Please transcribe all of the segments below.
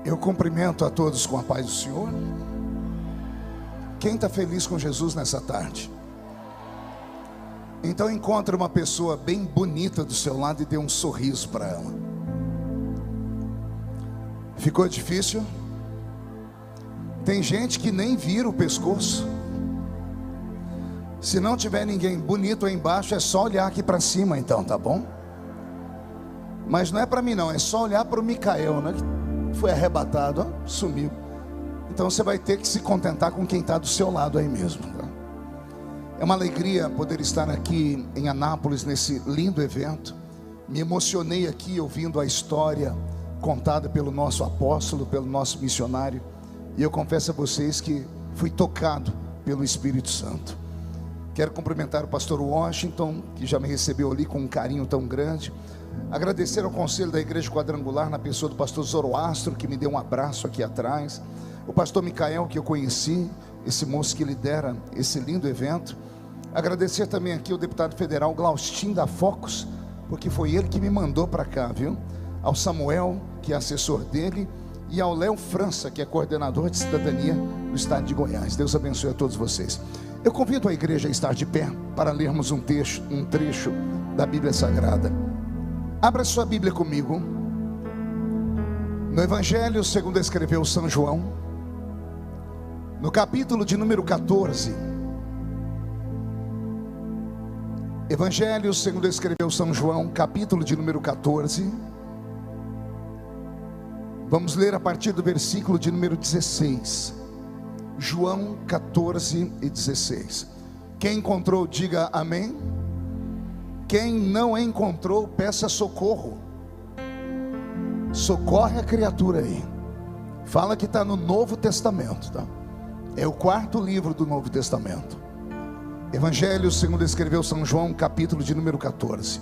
Eu cumprimento a todos com a paz do Senhor. Quem está feliz com Jesus nessa tarde? Então encontre uma pessoa bem bonita do seu lado e dê um sorriso para ela. Ficou difícil? Tem gente que nem vira o pescoço. Se não tiver ninguém bonito aí embaixo, é só olhar aqui para cima então, tá bom? Mas não é para mim não, é só olhar para o Micael, né? Que foi arrebatado, ó, sumiu. Então você vai ter que se contentar com quem está do seu lado aí mesmo, tá? É uma alegria poder estar aqui em Anápolis nesse lindo evento. Me emocionei aqui ouvindo a história contada pelo nosso apóstolo, pelo nosso missionário. E eu confesso a vocês que fui tocado pelo Espírito Santo. Quero cumprimentar o pastor Washington, que já me recebeu ali com um carinho tão grande. Agradecer ao conselho da Igreja Quadrangular, na pessoa do pastor Zoroastro, que me deu um abraço aqui atrás. O pastor Micael, que eu conheci, esse moço que lidera esse lindo evento. Agradecer também aqui ao deputado federal Glaustin da Focus, porque foi ele que me mandou para cá, viu? Ao Samuel, que é assessor dele, e ao Léo França, que é coordenador de cidadania do estado de Goiás. Deus abençoe a todos vocês. Eu convido a igreja a estar de pé para lermos um trecho da Bíblia Sagrada. Abra sua Bíblia comigo no Evangelho segundo escreveu São João, no capítulo de número 14. Evangelho segundo escreveu São João, capítulo de número 14. Vamos ler a partir do versículo de número 16. João 14 e 16. Quem encontrou, diga amém. Quem não encontrou, peça socorro. Socorre a criatura aí. Fala que está no Novo Testamento, tá? É o quarto livro do Novo Testamento. Evangelho segundo escreveu São João, capítulo de número 14.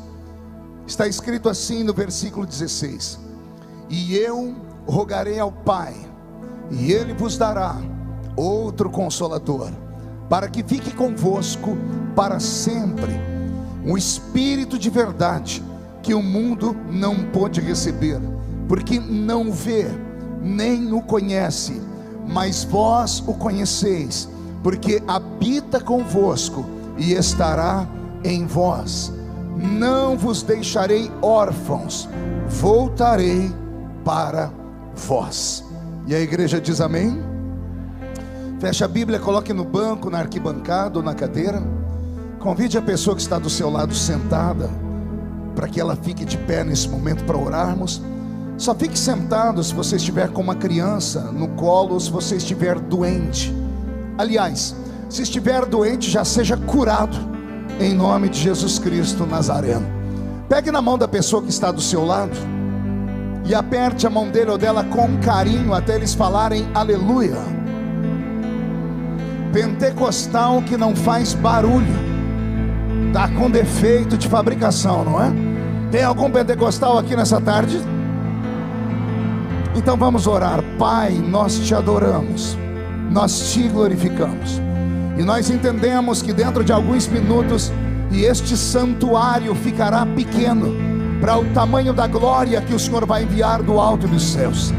Está escrito assim no versículo 16: E eu rogarei ao Pai, e Ele vos dará outro Consolador, para que fique convosco para sempre, um Espírito de verdade, que o mundo não pôde receber, porque não o vê, nem o conhece, mas vós o conheceis, porque habita convosco e estará em vós. Não vos deixarei órfãos, voltarei para vós. E a igreja diz amém? Feche a Bíblia, coloque no banco, na arquibancada ou na cadeira. Convide a pessoa que está do seu lado sentada, para que ela fique de pé nesse momento para orarmos. Só fique sentado se você estiver com uma criança no colo, ou se você estiver doente. Aliás, se estiver doente, já seja curado em nome de Jesus Cristo Nazareno. Pegue na mão da pessoa que está do seu lado e aperte a mão dele ou dela com carinho até eles falarem aleluia. Pentecostal que não faz barulho está com defeito de fabricação, não é? Tem algum pentecostal aqui nessa tarde? Então vamos orar. Pai, nós te adoramos, nós te glorificamos, e nós entendemos que dentro de alguns minutos e este santuário ficará pequeno para o tamanho da glória que o Senhor vai enviar do alto dos céus.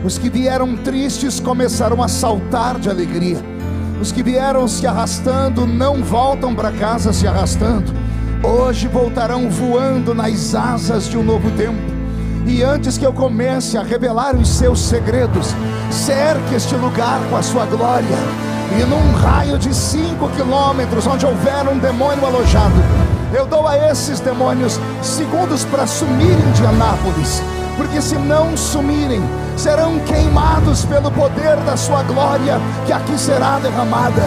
Os que vieram tristes começarão a saltar de alegria. Os que vieram se arrastando não voltam para casa se arrastando. Hoje voltarão voando nas asas de um novo tempo. E antes que eu comece a revelar os seus segredos, cerque este lugar com a sua glória. E num raio de 5 quilômetros, onde houver um demônio alojado, eu dou a esses demônios segundos para sumirem de Anápolis, porque se não sumirem, serão queimados pelo poder da sua glória, que aqui será derramada.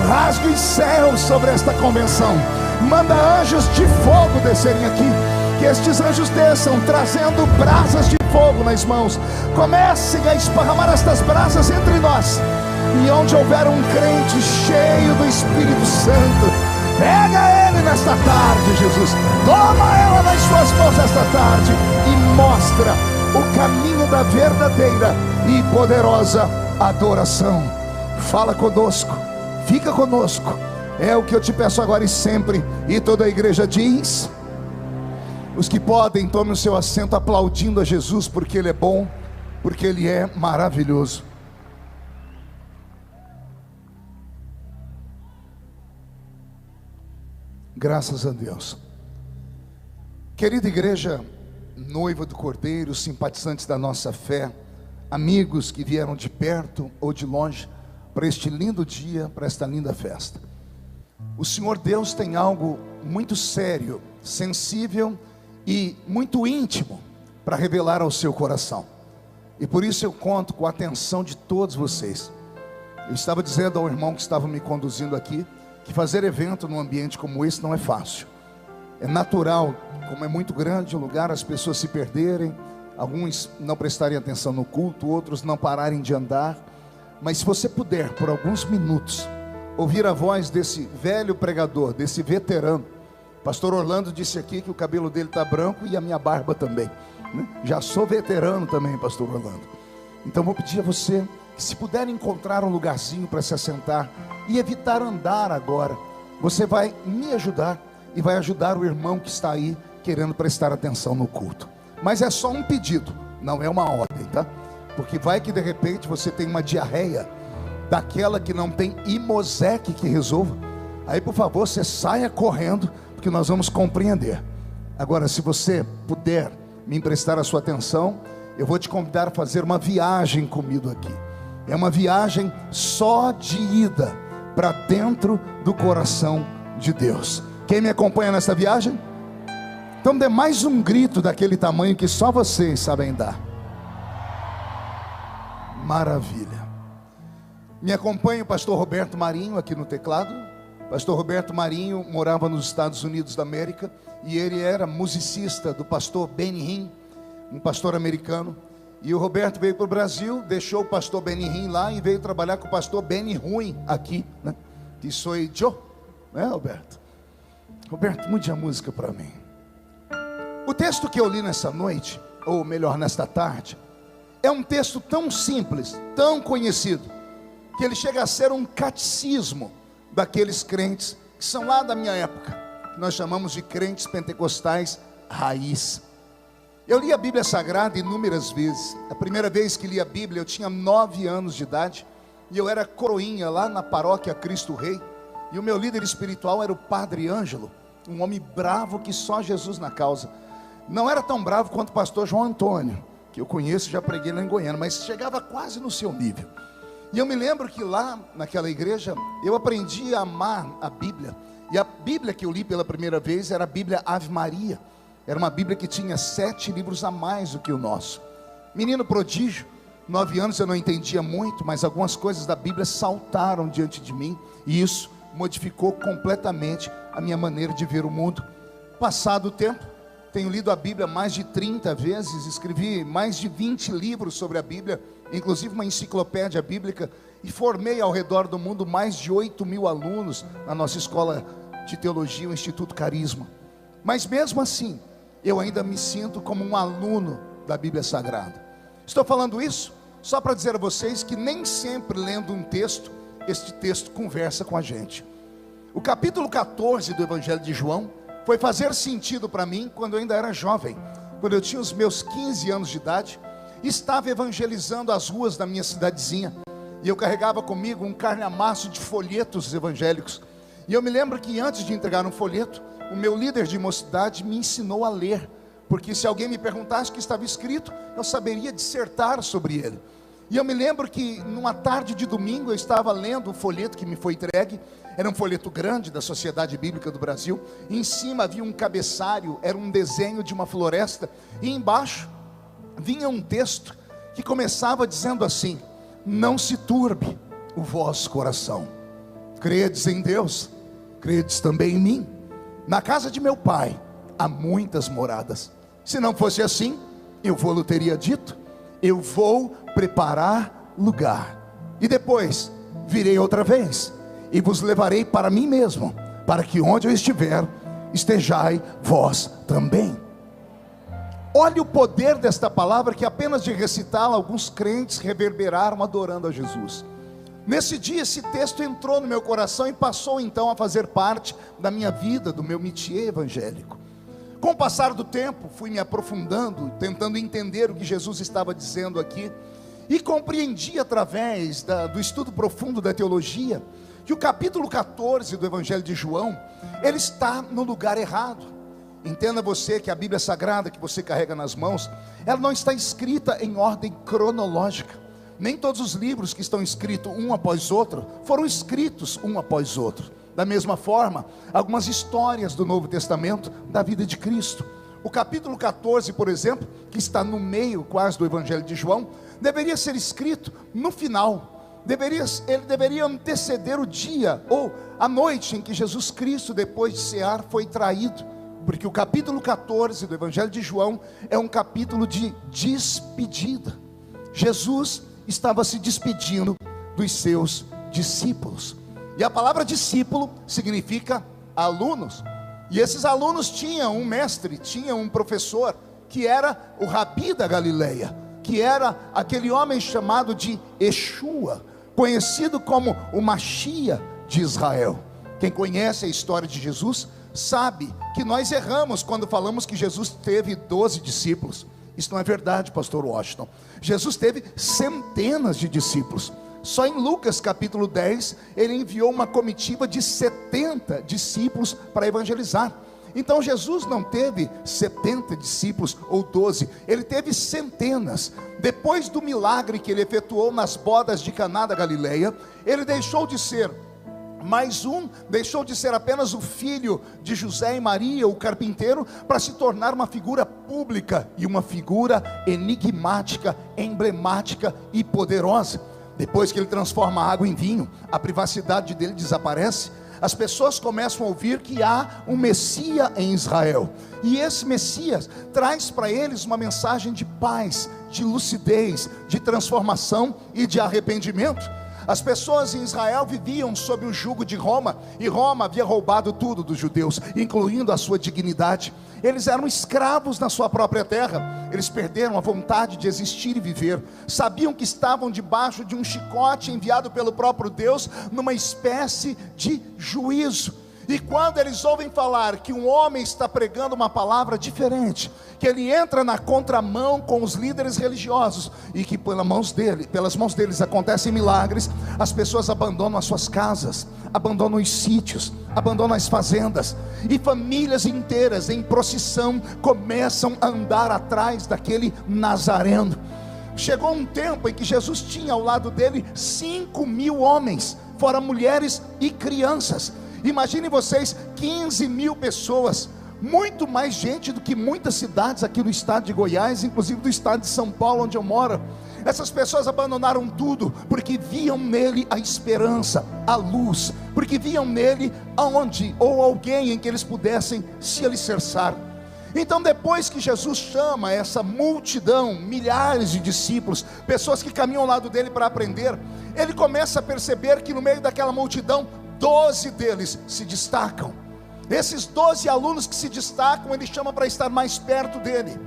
Rasgue os céus sobre esta convenção, manda anjos de fogo descerem aqui, que estes anjos desçam trazendo brasas de fogo nas mãos. Comecem a esparramar estas brasas entre nós, e onde houver um crente cheio do Espírito Santo, pega ele nesta tarde, Jesus. Toma ela nas suas mãos esta tarde e mostra o caminho da verdadeira e poderosa adoração. Fala conosco, fica conosco. É o que eu te peço agora e sempre. E toda a igreja diz: os que podem, tomem o seu assento aplaudindo a Jesus, porque Ele é bom porque Ele é maravilhoso. Graças a Deus. Querida igreja, noiva do Cordeiro, simpatizantes da nossa fé, amigos que vieram de perto ou de longe para este lindo dia, para esta linda festa. O Senhor Deus tem algo muito sério, sensível e muito íntimo para revelar ao seu coração. E por isso eu conto com a atenção de todos vocês. Eu estava dizendo ao irmão que estava me conduzindo aqui, que fazer evento num ambiente como esse não é fácil. É natural, como é muito grande o lugar, as pessoas se perderem, alguns não prestarem atenção no culto, outros não pararem de andar. Mas se você puder, por alguns minutos, ouvir a voz desse velho pregador, desse veterano. Pastor Orlando disse aqui que o cabelo dele está branco e a minha barba também, né? Já sou veterano também, pastor Orlando. Então vou pedir a você que, se puder encontrar um lugarzinho para se assentar e evitar andar agora, você vai me ajudar e vai ajudar o irmão que está aí querendo prestar atenção no culto. Mas é só um pedido, não é uma ordem, tá? Porque vai que de repente você tem uma diarreia daquela que não tem Imosec que resolva. Aí por favor você saia correndo, porque nós vamos compreender. Agora, se você puder me emprestar a sua atenção, eu vou te convidar a fazer uma viagem comigo aqui. É uma viagem só de ida para dentro do coração de Deus. Quem me acompanha nessa viagem? Então dê mais um grito daquele tamanho que só vocês sabem dar. Maravilha. Me acompanha o pastor Roberto Marinho aqui no teclado. Pastor Roberto Marinho morava nos Estados Unidos da América e ele era musicista do pastor Benny Hinn, um pastor americano. E o Roberto veio para o Brasil, deixou o pastor Benny Hinn lá e veio trabalhar com o pastor Benny Ruim aqui, né? Que sou eu, né, Roberto? Roberto, mude a música para mim. O texto que eu li nessa noite, ou melhor, nesta tarde, é um texto tão simples, tão conhecido, que ele chega a ser um catecismo daqueles crentes que são lá da minha época, que nós chamamos de crentes pentecostais raiz. Eu li a Bíblia Sagrada inúmeras vezes. A primeira vez que li a Bíblia eu tinha 9 anos de idade, e eu era coroinha lá na paróquia Cristo Rei, e o meu líder espiritual era o Padre Ângelo, um homem bravo que só Jesus na causa. Não era tão bravo quanto o pastor João Antônio, que eu conheço, já preguei lá em Goiânia, mas chegava quase no seu nível. E eu me lembro que lá naquela igreja eu aprendi a amar a Bíblia. E a Bíblia que eu li pela primeira vez era a Bíblia Ave Maria. Era uma Bíblia que tinha 7 livros a mais do que o nosso. Menino prodígio, 9 anos eu não entendia muito, mas algumas coisas da Bíblia saltaram diante de mim, e isso modificou completamente a minha maneira de ver o mundo. Passado o tempo, tenho lido a Bíblia mais de 30 vezes, escrevi mais de 20 livros sobre a Bíblia, inclusive uma enciclopédia bíblica, e formei ao redor do mundo mais de 8.000 alunos na nossa escola de teologia, o Instituto Carisma. Mas mesmo assim, eu ainda me sinto como um aluno da Bíblia Sagrada. Estou falando isso só para dizer a vocês que nem sempre lendo um texto, este texto conversa com a gente. O capítulo 14 do Evangelho de João foi fazer sentido para mim quando eu ainda era jovem, quando eu tinha os meus 15 anos de idade, estava evangelizando as ruas da minha cidadezinha, e eu carregava comigo um calhamaço de folhetos evangélicos. E eu me lembro que antes de entregar um folheto, o meu líder de mocidade me ensinou a ler, porque se alguém me perguntasse o que estava escrito, eu saberia dissertar sobre ele. E eu me lembro que numa tarde de domingo eu estava lendo o folheto que me foi entregue. Era um folheto grande da Sociedade Bíblica do Brasil, e em cima havia um cabeçalho, era um desenho de uma floresta, e embaixo vinha um texto que começava dizendo assim: não se turbe o vosso coração, credes em Deus, credes também em mim. Na casa de meu pai há muitas moradas, se não fosse assim, eu vou-lhe teria dito, eu vou preparar lugar, e depois virei outra vez, e vos levarei para mim mesmo, para que onde eu estiver, estejai vós também. Olha o poder desta palavra, que apenas de recitá-la, alguns crentes reverberaram adorando a Jesus. Nesse dia esse texto entrou no meu coração e passou então a fazer parte da minha vida, do meu métier evangélico. Com o passar do tempo, fui me aprofundando, tentando entender o que Jesus estava dizendo aqui, e compreendi através do estudo profundo da teologia, que o capítulo 14 do Evangelho de João, ele está no lugar errado. Entenda você que a Bíblia Sagrada que você carrega nas mãos, ela não está escrita em ordem cronológica. Nem todos os livros que estão escritos um após outro, foram escritos um após outro. Da mesma forma, algumas histórias do Novo Testamento, da vida de Cristo. O capítulo 14, por exemplo, que está no meio quase do Evangelho de João, deveria ser escrito no final. Ele deveria anteceder o dia ou a noite em que Jesus Cristo, depois de cear, foi traído. Porque o capítulo 14 do Evangelho de João é um capítulo de despedida. Jesus estava se despedindo dos seus discípulos. E a palavra discípulo significa alunos. E esses alunos tinham um mestre, tinham um professor, que era o Rabi da Galileia, que era aquele homem chamado de Yeshua, conhecido como o Machia de Israel. Quem conhece a história de Jesus sabe que nós erramos quando falamos que Jesus teve 12 discípulos. Isso não é verdade, pastor Washington. Jesus teve centenas de discípulos. Só em Lucas capítulo 10, ele enviou uma comitiva de 70 discípulos para evangelizar. Então Jesus não teve 70 discípulos ou 12, ele teve centenas. Depois do milagre que ele efetuou nas bodas de Caná da Galileia, ele deixou de ser deixou de ser apenas o filho de José e Maria, o carpinteiro, para se tornar uma figura pública e uma figura enigmática, emblemática e poderosa. Depois que ele transforma a água em vinho, a privacidade dele desaparece. As pessoas começam a ouvir que há um Messias em Israel, e esse Messias traz para eles uma mensagem de paz, de lucidez, de transformação e de arrependimento. As pessoas em Israel viviam sob o jugo de Roma, e Roma havia roubado tudo dos judeus, incluindo a sua dignidade. Eles eram escravos na sua própria terra, eles perderam a vontade de existir e viver, sabiam que estavam debaixo de um chicote enviado pelo próprio Deus, numa espécie de juízo. E quando eles ouvem falar que um homem está pregando uma palavra diferente, que ele entra na contramão com os líderes religiosos, e que pelas mãos deles acontecem milagres, as pessoas abandonam as suas casas, abandonam os sítios, abandonam as fazendas, e famílias inteiras em procissão começam a andar atrás daquele Nazareno. Chegou um tempo em que Jesus tinha ao lado dele 5.000 homens, fora mulheres e crianças. Imaginem vocês, 15.000 pessoas, muito mais gente do que muitas cidades aqui no estado de Goiás, inclusive do estado de São Paulo, onde eu moro. Essas pessoas abandonaram tudo, porque viam nele a esperança, a luz, porque viam nele alguém em que eles pudessem se alicerçar. Então, depois que Jesus chama essa multidão, milhares de discípulos, pessoas que caminham ao lado dele para aprender, ele começa a perceber que no meio daquela multidão, 12 deles se destacam. Esses 12 alunos que se destacam, ele chama para estar mais perto dele.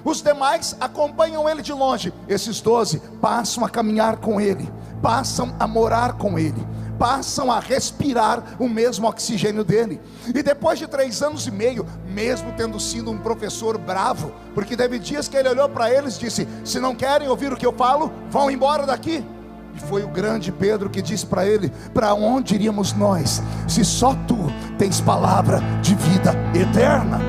Os demais acompanham ele de longe. Esses 12 passam a caminhar com ele, passam a morar com ele, passam a respirar o mesmo oxigênio dele. E depois de 3 anos e meio, mesmo tendo sido um professor bravo, porque teve dias que ele olhou para eles e disse: se não querem ouvir o que eu falo, vão embora daqui. E foi o grande Pedro que disse para ele: para onde iríamos nós, se só tu tens palavra de vida eterna?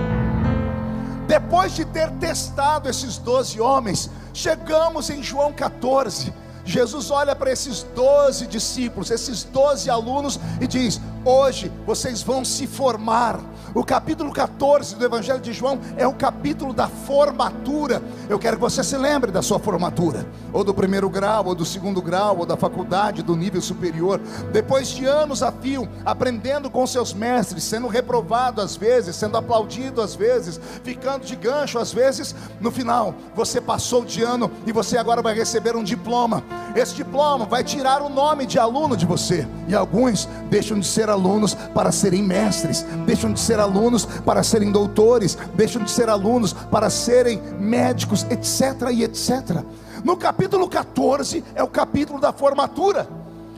Depois de ter testado esses 12 homens, chegamos em João 14. Jesus olha para esses 12 discípulos, esses 12 alunos, e diz: hoje vocês vão se formar. O capítulo 14 do Evangelho de João é o capítulo da formatura. Eu quero que você se lembre da sua formatura, ou do primeiro grau, ou do segundo grau, ou da faculdade, do nível superior. Depois de anos a fio, aprendendo com seus mestres, sendo reprovado às vezes, sendo aplaudido às vezes, ficando de gancho às vezes, no final você passou de ano e você agora vai receber um diploma. Esse diploma vai tirar o nome de aluno de você, e alguns deixam de ser alunos para serem mestres, deixam de ser alunos para serem doutores, deixam de ser alunos para serem médicos, etc e etc. No capítulo 14 é o capítulo da formatura.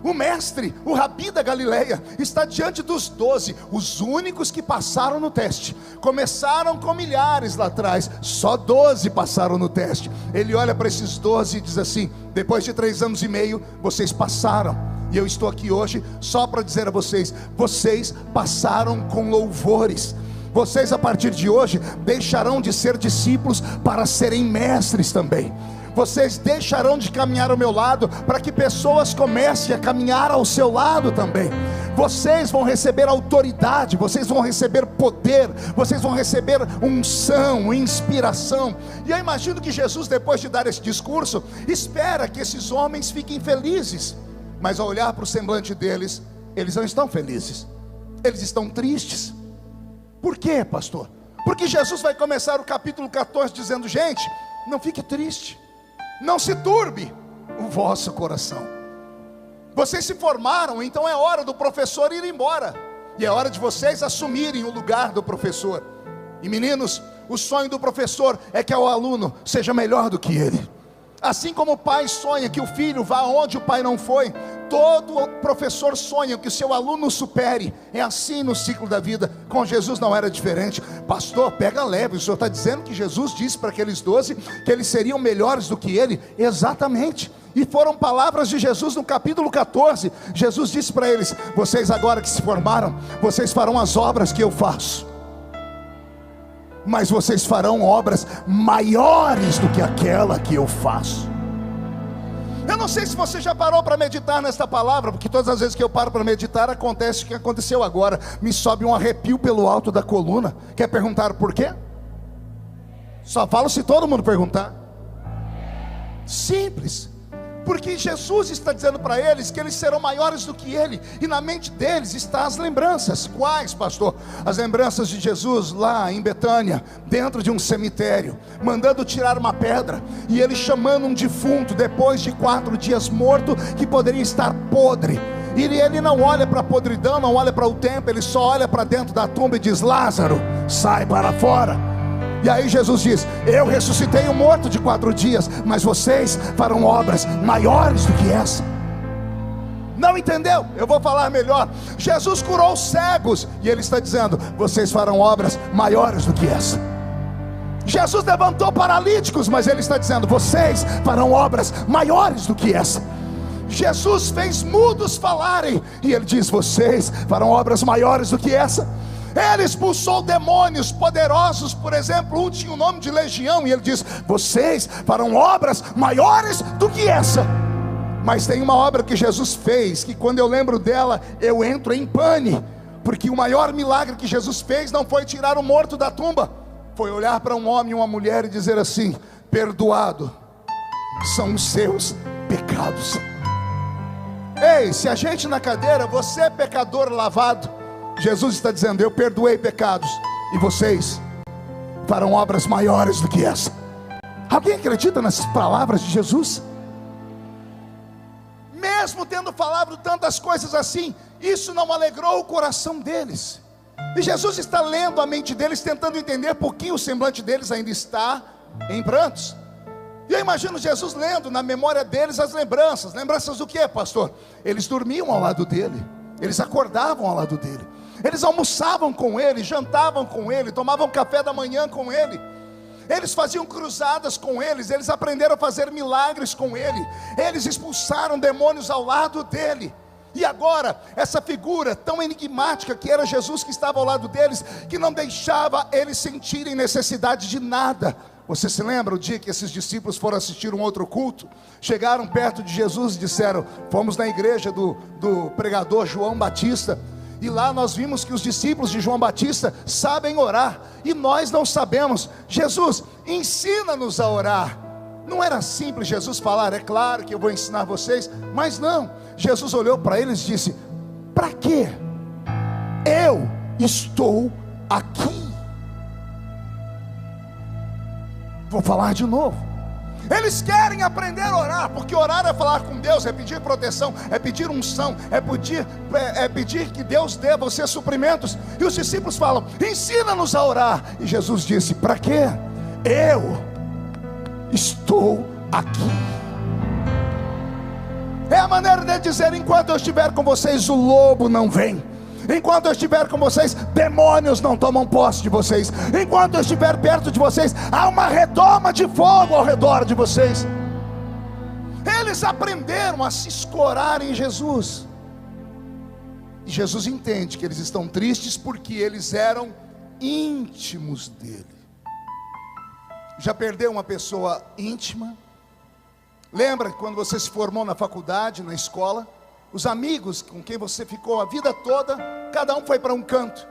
O mestre, o Rabi da Galileia, está diante dos 12, os únicos que passaram no teste. Começaram com milhares lá atrás, só 12 passaram no teste. Ele olha para esses 12 e diz assim: depois de 3 anos e meio, vocês passaram. E eu estou aqui hoje só para dizer a vocês: vocês passaram com louvores. Vocês a partir de hoje deixarão de ser discípulos para serem mestres também. Vocês deixarão de caminhar ao meu lado para que pessoas comecem a caminhar ao seu lado também. Vocês vão receber autoridade, vocês vão receber poder, vocês vão receber unção, inspiração. E eu imagino que Jesus, depois de dar esse discurso, espera que esses homens fiquem felizes. Mas ao olhar para o semblante deles, eles não estão felizes, eles estão tristes. Por quê, pastor? Porque Jesus vai começar o capítulo 14 dizendo: gente, não fique triste, não se turbe o vosso coração. Vocês se formaram, então é hora do professor ir embora, e é hora de vocês assumirem o lugar do professor. E meninos, o sonho do professor é que o aluno seja melhor do que ele. Assim como o pai sonha que o filho vá onde o pai não foi, todo professor sonha que o seu aluno supere. É assim no ciclo da vida. Com Jesus não era diferente. Pastor, pega leve, o senhor está dizendo que Jesus disse para aqueles 12 que eles seriam melhores do que ele? Exatamente. E foram palavras de Jesus no capítulo 14. Jesus disse para eles: vocês agora que se formaram, vocês farão as obras que eu faço, mas vocês farão obras maiores do que aquela que eu faço. Eu não sei se você já parou para meditar nesta palavra, porque todas as vezes que eu paro para meditar, acontece o que aconteceu agora. Me sobe um arrepio pelo alto da coluna. Quer perguntar por quê? Só falo se todo mundo perguntar. Simples. Porque Jesus está dizendo para eles que eles serão maiores do que ele. E na mente deles estão as lembranças. Quais, pastor? As lembranças de Jesus lá em Betânia, dentro de um cemitério, mandando tirar uma pedra, e ele chamando um defunto depois de 4 dias morto, que poderia estar podre. E ele não olha para a podridão, não olha para o tempo, ele só olha para dentro da tumba e diz: Lázaro, sai para fora. E aí Jesus diz: eu ressuscitei um morto de 4 dias, mas vocês farão obras maiores do que essa. Não entendeu? Eu vou falar melhor. Jesus curou cegos, e ele está dizendo: vocês farão obras maiores do que essa. Jesus levantou paralíticos, mas ele está dizendo: vocês farão obras maiores do que essa. Jesus fez mudos falarem, e ele diz: vocês farão obras maiores do que essa. Ele expulsou demônios poderosos, por exemplo, um tinha o nome de Legião, e ele diz: vocês farão obras maiores do que essa. Mas tem uma obra que Jesus fez, que quando eu lembro dela, eu entro em pane. Porque o maior milagre que Jesus fez não foi tirar o morto da tumba, foi olhar para um homem e uma mulher e dizer assim: perdoado são os seus pecados. Ei, se a gente na cadeira, você é pecador lavado, Jesus está dizendo: eu perdoei pecados, e vocês farão obras maiores do que essa. Alguém acredita nessas palavras de Jesus? Mesmo tendo falado tantas coisas assim, isso não alegrou o coração deles. E Jesus está lendo a mente deles, tentando entender por que o semblante deles ainda está em prantos. E eu imagino Jesus lendo na memória deles as lembranças. Lembranças do que, pastor? Eles dormiam ao lado dele, eles acordavam ao lado dele, eles almoçavam com ele, jantavam com ele, tomavam café da manhã com ele, eles faziam cruzadas com eles, eles aprenderam a fazer milagres com ele, eles expulsaram demônios ao lado dele. E agora, essa figura tão enigmática que era Jesus, que estava ao lado deles, que não deixava eles sentirem necessidade de nada. Você se lembra o dia que esses discípulos foram assistir um outro culto? Chegaram perto de Jesus e disseram: fomos na igreja do pregador João Batista, e lá nós vimos que os discípulos de João Batista sabem orar, e nós não sabemos. Jesus, ensina-nos a orar. Não era simples Jesus falar: é claro que eu vou ensinar vocês. Mas não, Jesus olhou para eles e disse: para quê? Eu estou aqui. Vou falar de novo. Eles querem aprender a orar, porque orar é falar com Deus, é pedir proteção, é pedir unção, é pedir que Deus dê a você suprimentos. E os discípulos falam: ensina-nos a orar. E Jesus disse: para quê? Eu estou aqui. É a maneira de dizer: enquanto eu estiver com vocês, o lobo não vem. Enquanto eu estiver com vocês, demônios não tomam posse de vocês. Enquanto eu estiver perto de vocês, há uma redoma de fogo ao redor de vocês. Eles aprenderam a se escorar em Jesus. E Jesus entende que eles estão tristes porque eles eram íntimos dele. Já perdeu uma pessoa íntima? Lembra que quando você se formou na faculdade, na escola, os amigos com quem você ficou a vida toda, cada um foi para um canto.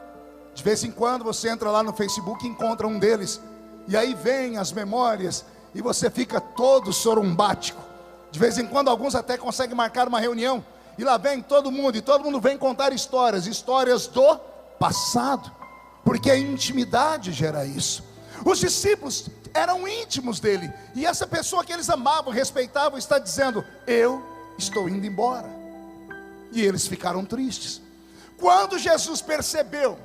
De vez em quando você entra lá no Facebook e encontra um deles, e aí vem as memórias, e você fica todo sorumbático. De vez em quando alguns até conseguem marcar uma reunião, e lá vem todo mundo, e todo mundo vem contar histórias do passado, porque a intimidade gera isso. Os discípulos eram íntimos dele, e essa pessoa que eles amavam, respeitavam, está dizendo: eu estou indo embora. E eles ficaram tristes. Quando Jesus percebeu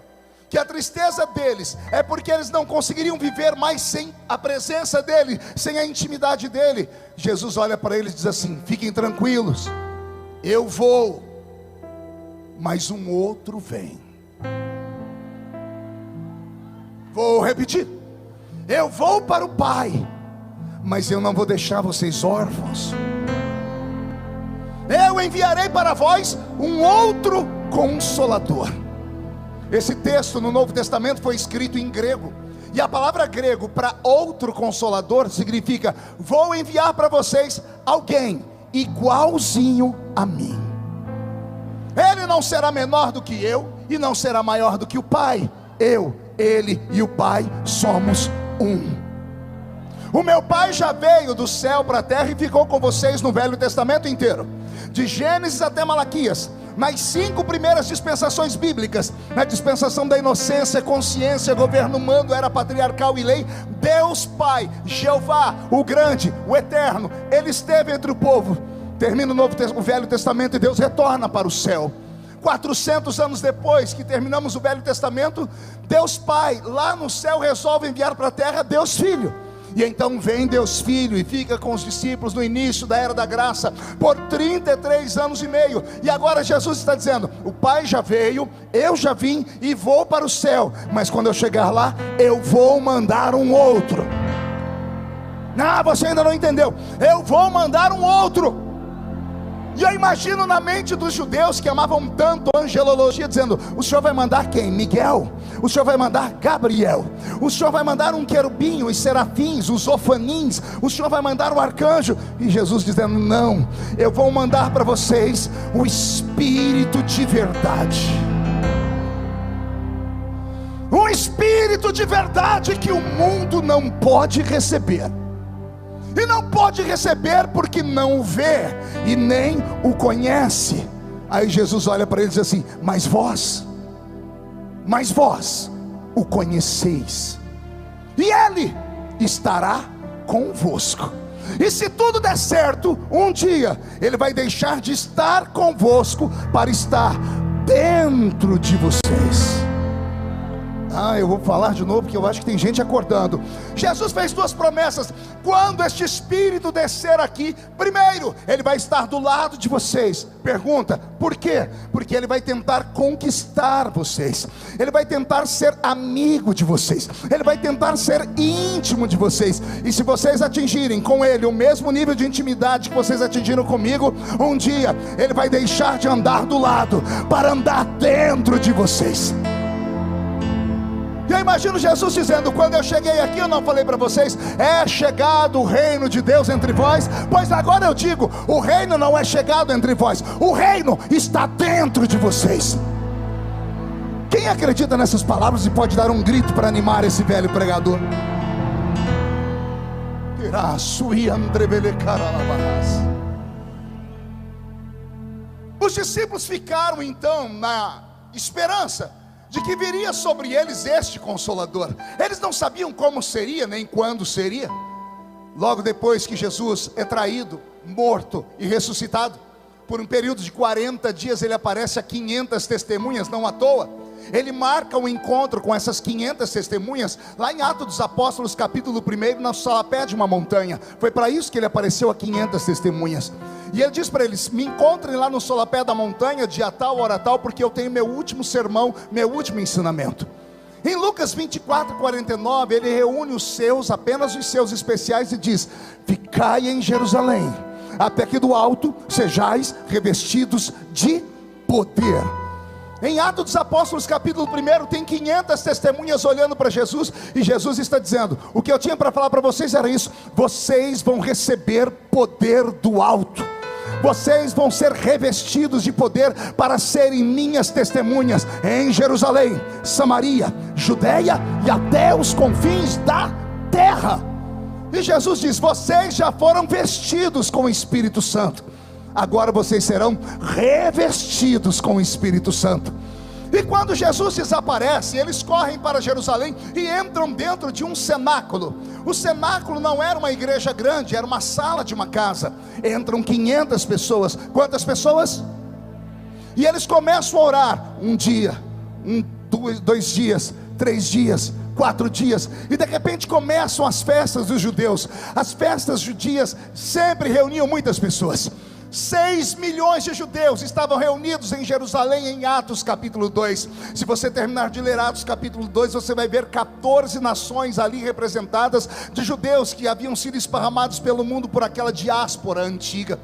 que a tristeza deles é porque eles não conseguiriam viver mais sem a presença dele, sem a intimidade dele, Jesus olha para eles e diz assim: fiquem tranquilos, eu vou, mas um outro vem. Vou repetir: eu vou para o Pai, mas eu não vou deixar vocês órfãos. Eu enviarei para vós um outro Consolador. Esse texto no Novo Testamento foi escrito em grego, e a palavra grego para outro Consolador significa: vou enviar para vocês alguém igualzinho a mim. Ele não será menor do que eu, e não será maior do que o Pai. Eu, ele e o Pai somos um. O meu Pai já veio do céu para a terra e ficou com vocês no Velho Testamento inteiro, de Gênesis até Malaquias, nas 5 primeiras dispensações bíblicas. Na dispensação da inocência, consciência, governo humano, era patriarcal e lei, Deus Pai, Jeová, o grande, o eterno, ele esteve entre o povo. Termina o Velho Testamento e Deus retorna para o céu. 400 anos depois que terminamos o Velho Testamento, Deus Pai, lá no céu, resolve enviar para a terra Deus Filho. E então vem Deus Filho e fica com os discípulos no início da Era da Graça por 33 anos e meio. E agora Jesus está dizendo: o Pai já veio, eu já vim e vou para o céu, mas quando eu chegar lá, eu vou mandar um outro. Ah, você ainda não entendeu. Eu vou mandar um outro. E eu imagino na mente dos judeus que amavam tanto a angelologia, dizendo: o Senhor vai mandar quem? Miguel? O Senhor vai mandar Gabriel? O Senhor vai mandar um querubim, os serafins, os ofanins? O Senhor vai mandar um arcanjo? E Jesus dizendo: não, eu vou mandar para vocês o Espírito de verdade. Um Espírito de verdade que o mundo não pode receber. E não pode receber porque não o vê e nem o conhece. Aí Jesus olha para ele e diz assim: mas vós o conheceis, e ele estará convosco. E se tudo der certo, um dia ele vai deixar de estar convosco para estar dentro de vocês. Eu vou falar de novo porque eu acho que tem gente acordando. Jesus fez 2 promessas. Quando este Espírito descer aqui, primeiro, ele vai estar do lado de vocês. Pergunta: por quê? Porque ele vai tentar conquistar vocês. Ele vai tentar ser amigo de vocês. Ele vai tentar ser íntimo de vocês. E se vocês atingirem com ele o mesmo nível de intimidade que vocês atingiram comigo, um dia ele vai deixar de andar do lado para andar dentro de vocês. E eu imagino Jesus dizendo: quando eu cheguei aqui, eu não falei para vocês: é chegado o reino de Deus entre vós? Pois agora eu digo: o reino não é chegado entre vós, o reino está dentro de vocês. Quem acredita nessas palavras e pode dar um grito para animar esse velho pregador? Os discípulos ficaram então na esperança de que viria sobre eles este Consolador. Eles não sabiam como seria, nem quando seria. Logo depois que Jesus é traído, morto e ressuscitado, por um período de 40 dias ele aparece a 500 testemunhas, não à toa. Ele marca um encontro com essas 500 testemunhas lá em Atos dos Apóstolos, capítulo 1, no solapé de uma montanha. Foi para isso que ele apareceu a 500 testemunhas. E ele diz para eles: me encontrem lá no solapé da montanha, dia tal, hora tal, porque eu tenho meu último sermão, meu último ensinamento. Em Lucas 24:49, ele reúne os seus, apenas os seus especiais, e diz: ficai em Jerusalém, até que do alto sejais revestidos de poder. Em Atos dos Apóstolos, capítulo 1, tem 500 testemunhas olhando para Jesus, e Jesus está dizendo: o que eu tinha para falar para vocês era isso: vocês vão receber poder do alto. Vocês vão ser revestidos de poder para serem minhas testemunhas em Jerusalém, Samaria, Judeia e até os confins da terra. E Jesus diz: vocês já foram vestidos com o Espírito Santo, agora vocês serão revestidos com o Espírito Santo. E quando Jesus desaparece, eles correm para Jerusalém e entram dentro de um cenáculo. O cenáculo não era uma igreja grande, era uma sala de uma casa. Entram 500 pessoas. Quantas pessoas? E eles começam a orar. Um dia, 2 dias, 3 dias, 4 dias. E de repente começam as festas dos judeus. As festas judias sempre reuniam muitas pessoas. 6 milhões de judeus estavam reunidos em Jerusalém em Atos capítulo 2. Se você terminar de ler Atos capítulo 2, você vai ver 14 nações ali representadas, de judeus que haviam sido esparramados pelo mundo por aquela diáspora antiga.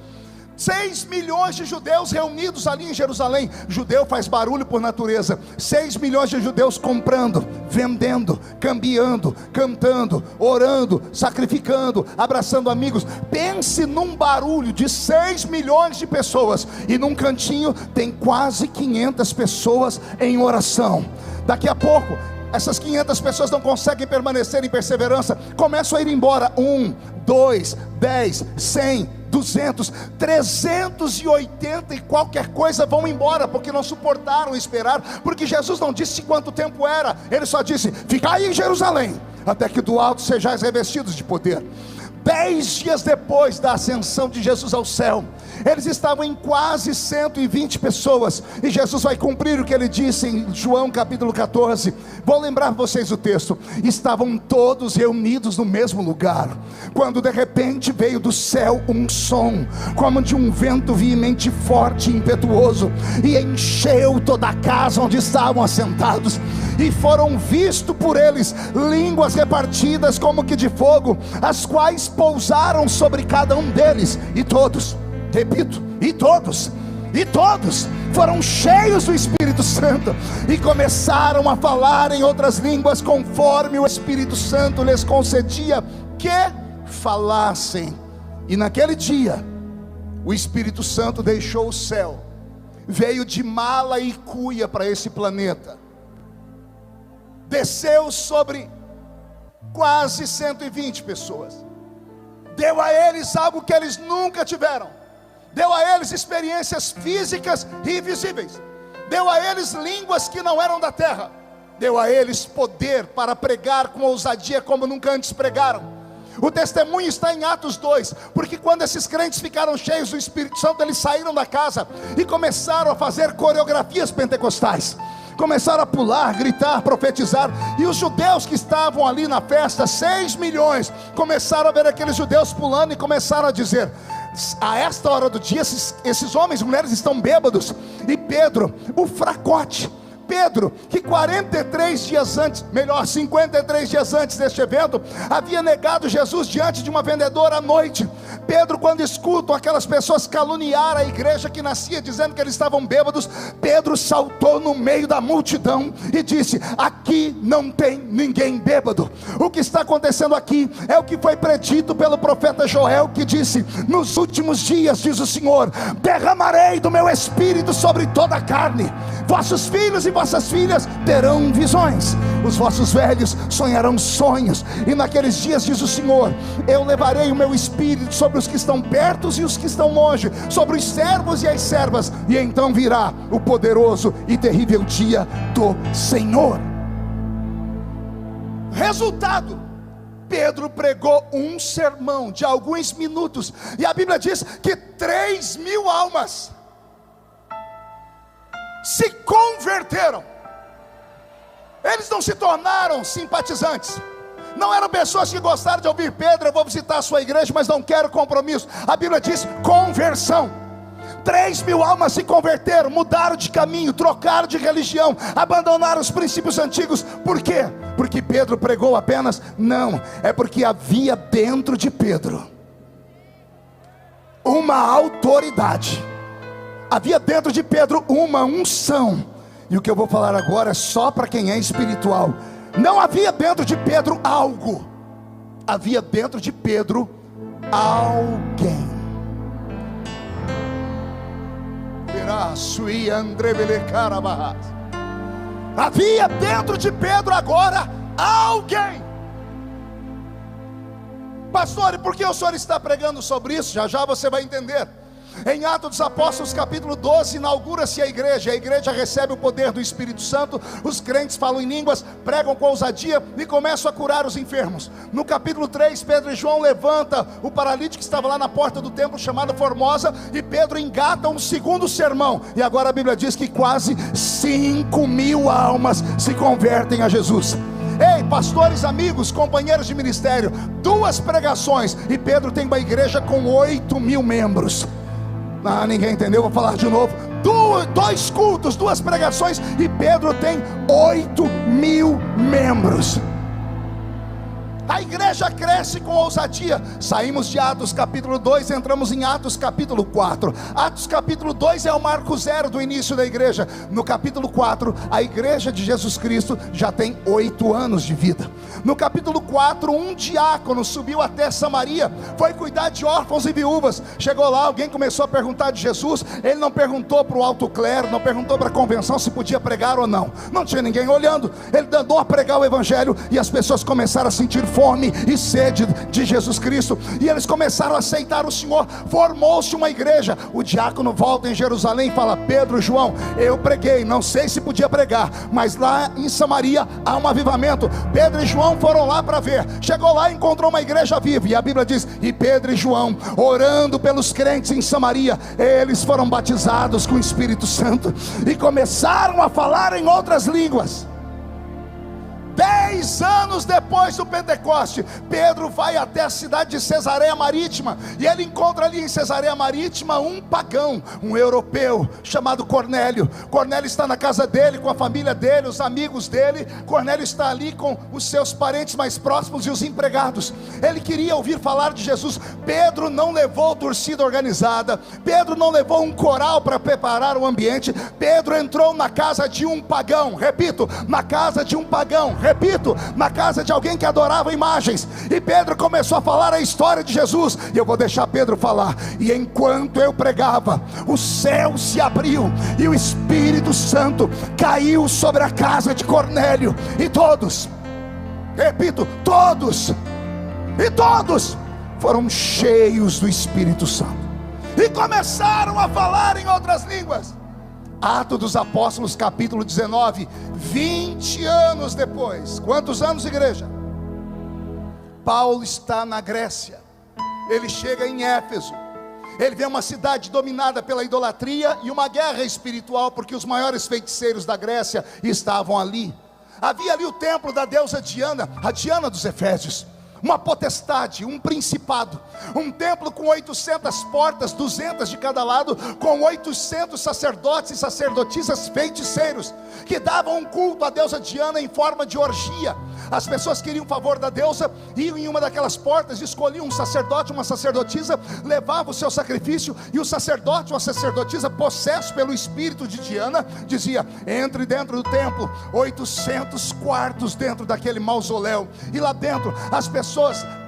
6 milhões de judeus reunidos ali em Jerusalém. Judeu faz barulho por natureza. 6 milhões de judeus comprando, vendendo, cambiando, cantando, orando, sacrificando, abraçando amigos. Pense num barulho de 6 milhões de pessoas, e num cantinho tem quase 500 pessoas em oração. Daqui a pouco essas 500 pessoas não conseguem permanecer em perseverança, começam a ir embora. 1, 2, 10, 100, 200, 380 e qualquer coisa vão embora, porque não suportaram esperar, porque Jesus não disse quanto tempo era. Ele só disse: ficai em Jerusalém, até que do alto sejais revestidos de poder. 10 dias depois da ascensão de Jesus ao céu, eles estavam em quase 120 pessoas, e Jesus vai cumprir o que ele disse em João capítulo 14. Vou lembrar vocês o texto: estavam todos reunidos no mesmo lugar, quando de repente veio do céu um som, como de um vento veemente, forte e impetuoso, e encheu toda a casa onde estavam assentados, e foram vistos por eles línguas repartidas como que de fogo, as quais pousaram sobre cada um deles, e todos, repito, e todos foram cheios do Espírito Santo, e começaram a falar em outras línguas, conforme o Espírito Santo lhes concedia que falassem. E naquele dia, o Espírito Santo deixou o céu, veio de mala e cuia para esse planeta, desceu sobre quase 120 pessoas, deu a eles algo que eles nunca tiveram, deu a eles experiências físicas e invisíveis, deu a eles línguas que não eram da terra, deu a eles poder para pregar com ousadia como nunca antes pregaram. O testemunho está em Atos 2, porque quando esses crentes ficaram cheios do Espírito Santo, eles saíram da casa e começaram a fazer coreografias pentecostais, começaram a pular, gritar, profetizar. E os judeus que estavam ali na festa, 6 milhões, começaram a ver aqueles judeus pulando e começaram a dizer: a esta hora do dia esses homens e mulheres estão bêbados. E Pedro, o fracote, Pedro, que 53 dias antes, 53 dias antes deste evento, havia negado Jesus diante de uma vendedora à noite. Pedro, quando escutam aquelas pessoas caluniar a igreja que nascia dizendo que eles estavam bêbados, Pedro saltou no meio da multidão e disse: aqui não tem ninguém bêbado. O que está acontecendo aqui é o que foi predito pelo profeta Joel, que disse: nos últimos dias, diz o Senhor, derramarei do meu espírito sobre toda a carne. Vossos filhos e vossas filhas terão visões, os vossos velhos sonharão sonhos, e naqueles dias, diz o Senhor, eu levarei o meu espírito sobre os que estão perto e os que estão longe, sobre os servos e as servas, e então virá o poderoso e terrível dia do Senhor. Resultado: Pedro pregou um sermão de alguns minutos, e a Bíblia diz que 3.000 almas se converteram. Eles não se tornaram simpatizantes. Não eram pessoas que gostaram de ouvir Pedro: eu vou visitar a sua igreja, mas não quero compromisso. A Bíblia diz conversão. 3.000 almas se converteram, mudaram de caminho, trocaram de religião, abandonaram os princípios antigos. Por quê? Porque Pedro pregou apenas? Não, é porque havia dentro de Pedro uma autoridade, havia dentro de Pedro uma unção. E o que eu vou falar agora é só para quem é espiritual. Não havia dentro de Pedro algo, havia dentro de Pedro alguém. Havia dentro de Pedro agora alguém. Pastor, e por que o senhor está pregando sobre isso? Já já você vai entender. Em Atos dos Apóstolos capítulo 12, inaugura-se a igreja recebe o poder do Espírito Santo, os crentes falam em línguas, pregam com ousadia e começam a curar os enfermos. No capítulo 3, Pedro e João levantam o paralítico que estava lá na porta do templo chamado Formosa, e Pedro engata um segundo sermão, e agora a Bíblia diz que quase 5.000 almas se convertem a Jesus. Ei, pastores, amigos, companheiros de ministério, 2 pregações e Pedro tem uma igreja com 8.000 membros. Ah, ninguém entendeu, vou falar de novo. 2 cultos, 2 pregações e Pedro tem 8.000 membros. A igreja cresce com ousadia. Saímos de Atos capítulo 2, entramos em Atos capítulo 4. Atos capítulo 2 é o marco zero do início da igreja. No capítulo 4, a igreja de Jesus Cristo já tem 8 anos de vida. No capítulo 4, um diácono subiu até Samaria, foi cuidar de órfãos e viúvas. Chegou lá, alguém começou a perguntar de Jesus. Ele não perguntou para o alto clero, não perguntou para a convenção se podia pregar ou não. Não tinha ninguém olhando. Ele andou a pregar o evangelho e as pessoas começaram a sentir fome e sede de Jesus Cristo, e eles começaram a aceitar o Senhor. Formou-se uma igreja. O diácono volta em Jerusalém e fala: Pedro, João, eu preguei, não sei se podia pregar, mas lá em Samaria há um avivamento. Pedro e João foram lá para ver. Chegou lá e encontrou uma igreja viva, e a Bíblia diz: e Pedro e João, orando pelos crentes em Samaria, eles foram batizados com o Espírito Santo e começaram a falar em outras línguas. 10 anos depois do Pentecoste, Pedro vai até a cidade de Cesareia Marítima, e ele encontra ali em Cesareia Marítima um pagão, um europeu, chamado Cornélio. Cornélio está na casa dele, com a família dele, os amigos dele. Cornélio está ali com os seus parentes mais próximos e os empregados. Ele queria ouvir falar de Jesus. Pedro não levou torcida organizada, Pedro não levou um coral para preparar o ambiente. Pedro entrou na casa de um pagão, repito, na casa de um pagão, repito, na casa de alguém que adorava imagens. E Pedro começou a falar a história de Jesus. E eu vou deixar Pedro falar. E enquanto eu pregava, o céu se abriu e o Espírito Santo caiu sobre a casa de Cornélio. E todos, repito, todos, e todos foram cheios do Espírito Santo e começaram a falar em outras línguas. Atos dos Apóstolos capítulo 19, 20 anos depois. Quantos anos, igreja? Paulo está na Grécia. Ele chega em Éfeso. Ele vê uma cidade dominada pela idolatria e uma guerra espiritual, porque os maiores feiticeiros da Grécia estavam ali. Havia ali o templo da deusa Diana, a Diana dos Efésios, uma potestade, um principado, um templo com 800 portas, 200 de cada lado, com 800 sacerdotes e sacerdotisas feiticeiros, que davam um culto à deusa Diana em forma de orgia. As pessoas queriam o favor da deusa, iam em uma daquelas portas, escolhiam um sacerdote, uma sacerdotisa, levavam o seu sacrifício, e o sacerdote ou a sacerdotisa, possesso pelo espírito de Diana, dizia: entre dentro do templo, 800 quartos dentro daquele mausoléu, e lá dentro as pessoas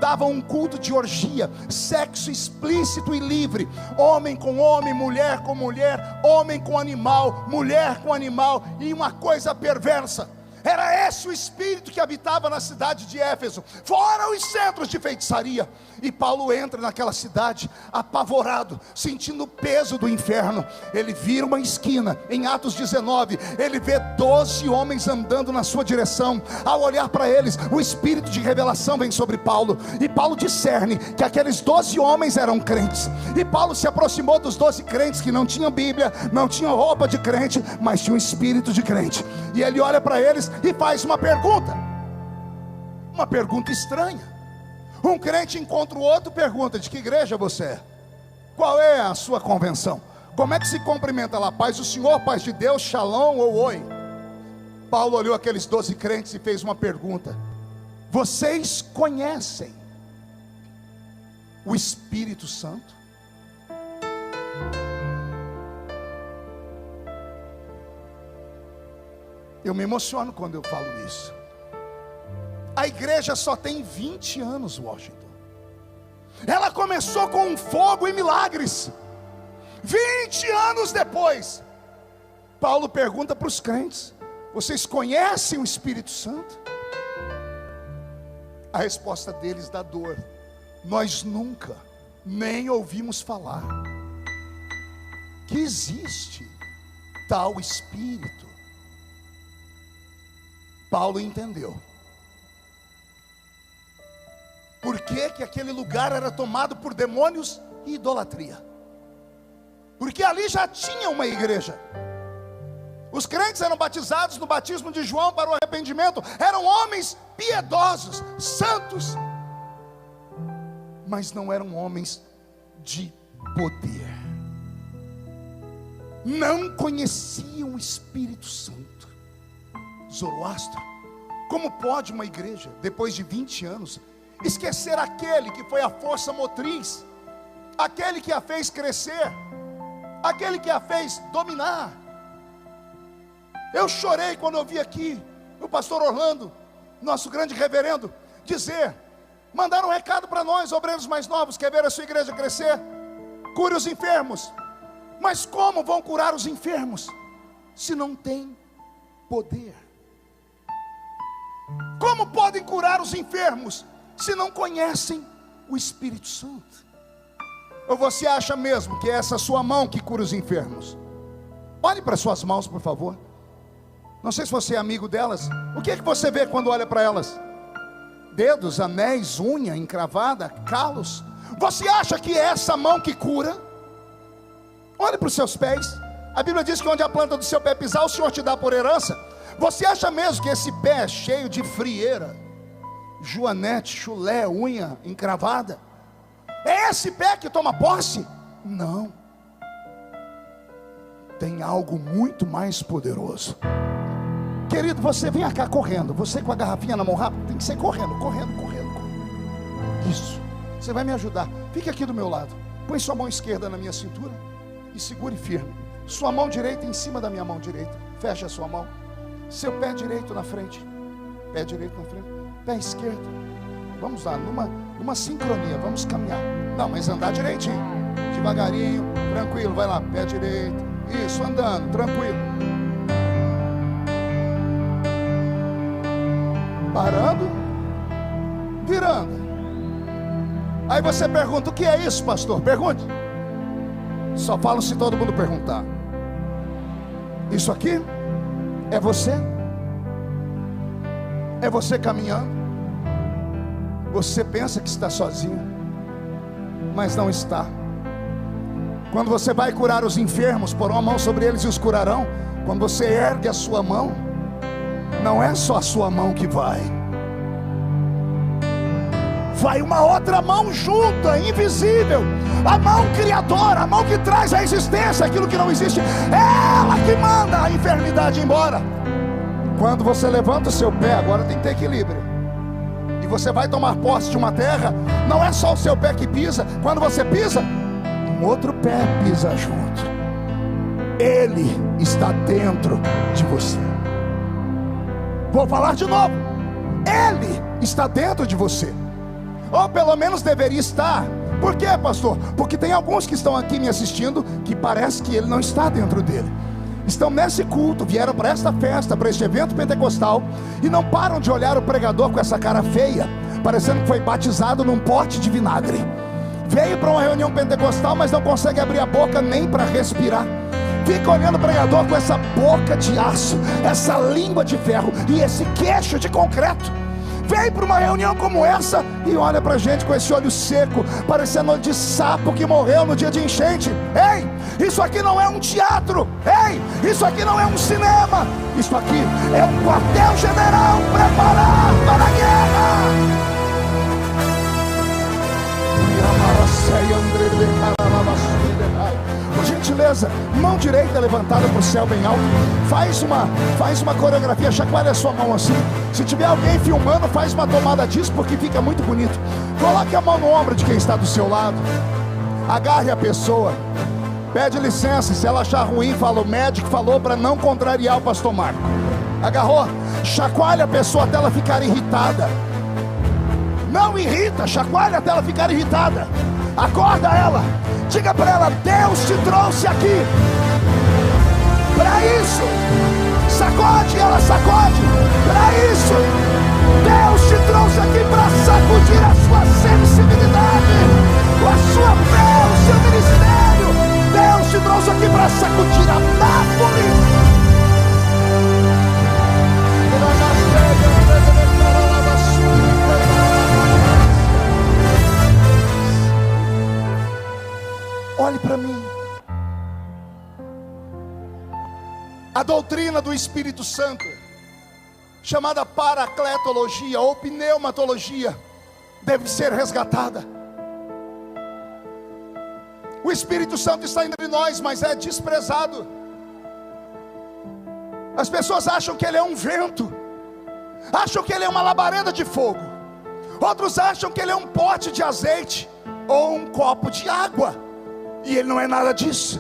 davam um culto de orgia, sexo explícito e livre, homem com homem, mulher com mulher, homem com animal, mulher com animal, e uma coisa perversa. Era esse o espírito que habitava na cidade de Éfeso, fora os centros de feitiçaria. E Paulo entra naquela cidade apavorado, sentindo o peso do inferno. Ele vira uma esquina, em Atos 19, ele vê 12 homens andando na sua direção. Ao olhar para eles, o espírito de revelação vem sobre Paulo, e Paulo discerne que aqueles 12 homens eram crentes. E Paulo se aproximou dos 12 crentes que não tinham Bíblia, não tinham roupa de crente, mas tinham um espírito de crente. E ele olha para eles e faz uma pergunta estranha. Um crente encontra o outro, pergunta: de que igreja você é? Qual é a sua convenção? Como é que se cumprimenta lá? Paz do Senhor, paz de Deus, shalom ou oi? Paulo olhou aqueles 12 crentes e fez uma pergunta: vocês conhecem o Espírito Santo? Eu me emociono quando eu falo isso. A igreja só tem 20 anos, Washington. Ela começou com um fogo e milagres. 20 anos depois, Paulo pergunta para os crentes: vocês conhecem o Espírito Santo? A resposta deles dá dor: nós nunca nem ouvimos falar que existe tal Espírito. Paulo entendeu por que aquele lugar era tomado por demônios e idolatria. Porque ali já tinha uma igreja. Os crentes eram batizados no batismo de João para o arrependimento. Eram homens piedosos, santos, mas não eram homens de poder. Não conheciam o Espírito Santo. Zoroastro: como pode uma igreja, depois de 20 anos, esquecer aquele que foi a força motriz, aquele que a fez crescer, aquele que a fez dominar? Eu chorei quando eu vi aqui o pastor Orlando, nosso grande reverendo, dizer: mandaram um recado para nós, obreiros mais novos, quer ver a sua igreja crescer? Cure os enfermos. Mas como vão curar os enfermos se não tem poder? Como podem curar os enfermos se não conhecem o Espírito Santo? Ou você acha mesmo que é essa sua mão que cura os enfermos? Olhe para suas mãos, por favor. Não sei se você é amigo delas. O que é que você vê quando olha para elas? Dedos, anéis, unha encravada, calos. Você acha que é essa mão que cura? Olhe para os seus pés. A Bíblia diz que onde a planta do seu pé pisar, o Senhor te dá por herança. Você acha mesmo que esse pé cheio de frieira, joanete, chulé, unha encravada, é esse pé que toma posse? Não. Tem algo muito mais poderoso. Querido, você vem cá correndo. Você com a garrafinha na mão rápida, tem que ser correndo. Isso. Você vai me ajudar. Fique aqui do meu lado. Põe sua mão esquerda na minha cintura e segure firme. Sua mão direita em cima da minha mão direita. Feche a sua mão. Seu pé direito na frente. Pé direito na frente. Pé esquerdo. Vamos lá, numa sincronia. Vamos caminhar. Não, mas andar direitinho. Devagarinho, tranquilo. Vai lá, pé direito. Isso, andando, tranquilo. Parando, virando. Aí você pergunta: o que é isso, pastor? Pergunte. Só falo se todo mundo perguntar. Isso aqui é você? É você caminhando? Você pensa que está sozinho, mas não está. Quando você vai curar os enfermos, porão a mão sobre eles e os curarão. Quando você ergue a sua mão, não é só a sua mão que vai uma outra mão junta, invisível, a mão criadora, a mão que traz à existência aquilo que não existe. Ela que manda a enfermidade embora. Quando você levanta o seu pé, agora tem que ter equilíbrio, e você vai tomar posse de uma terra, não é só o seu pé que pisa. Quando você pisa, um outro pé pisa junto. Ele está dentro de você. Vou falar de novo. Ele está dentro de você. Ou pelo menos deveria estar. Por quê, pastor? Porque tem alguns que estão aqui me assistindo que parece que ele não está dentro dele. Estão nesse culto, vieram para esta festa, para este evento pentecostal, e não param de olhar o pregador com essa cara feia, parecendo que foi batizado num pote de vinagre. Veio para uma reunião pentecostal, mas não consegue abrir a boca nem para respirar. Fica olhando o pregador com essa boca de aço, essa língua de ferro e esse queixo de concreto. vem para uma reunião como essa e olha para a gente com esse olho seco, parecendo de sapo que morreu no dia de enchente. Ei, isso aqui não é um teatro. Ei, isso aqui não é um cinema. Isso aqui é um quartel-general preparado para a guerra. Por gentileza, mão direita levantada para o céu bem alto. Faz uma coreografia, chacoalha a sua mão assim. Se tiver alguém filmando, faz uma tomada disso, porque fica muito bonito. Coloque a mão no ombro de quem está do seu lado. Agarre a pessoa. Pede licença, se ela achar ruim, fala: o médico falou para não contrariar o pastor Marco. Agarrou, chacoalha a pessoa até ela ficar irritada. Não irrita, chacoalha até ela ficar irritada. Acorda ela, diga para ela: Deus te trouxe aqui para isso. Sacode, ela sacode. Para isso, Deus te trouxe aqui para sacudir a sua sensibilidade, a sua fé, o seu ministério. Deus te trouxe aqui para sacudir a Nápoles. Olhe para mim. A doutrina do Espírito Santo, chamada paracletologia ou pneumatologia, deve ser resgatada. O Espírito Santo está entre nós, mas é desprezado. As pessoas acham que ele é um vento, acham que ele é uma labareda de fogo. Outros acham que ele é um pote de azeite ou um copo de água. E ele não é nada disso.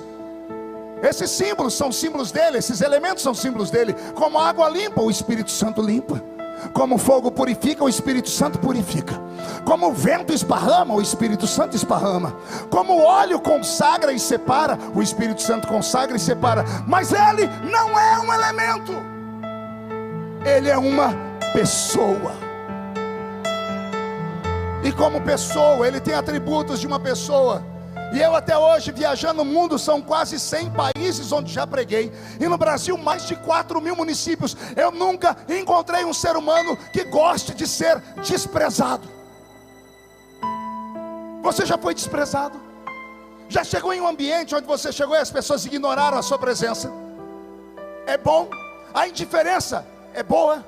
Esses símbolos são símbolos dele, esses elementos são símbolos dele. Como a água limpa, o Espírito Santo limpa. Como o fogo purifica, o Espírito Santo purifica. Como o vento esparrama, o Espírito Santo esparrama. Como o óleo consagra e separa, o Espírito Santo consagra e separa. Mas ele não é um elemento, ele é uma pessoa. E como pessoa, ele tem atributos de uma pessoa. E eu até hoje, viajando no mundo, são quase 100 países onde já preguei. E no Brasil, mais de 4.000 municípios. Eu nunca encontrei um ser humano que goste de ser desprezado. Você já foi desprezado? Já chegou em um ambiente onde você chegou e as pessoas ignoraram a sua presença? É bom? A indiferença é boa?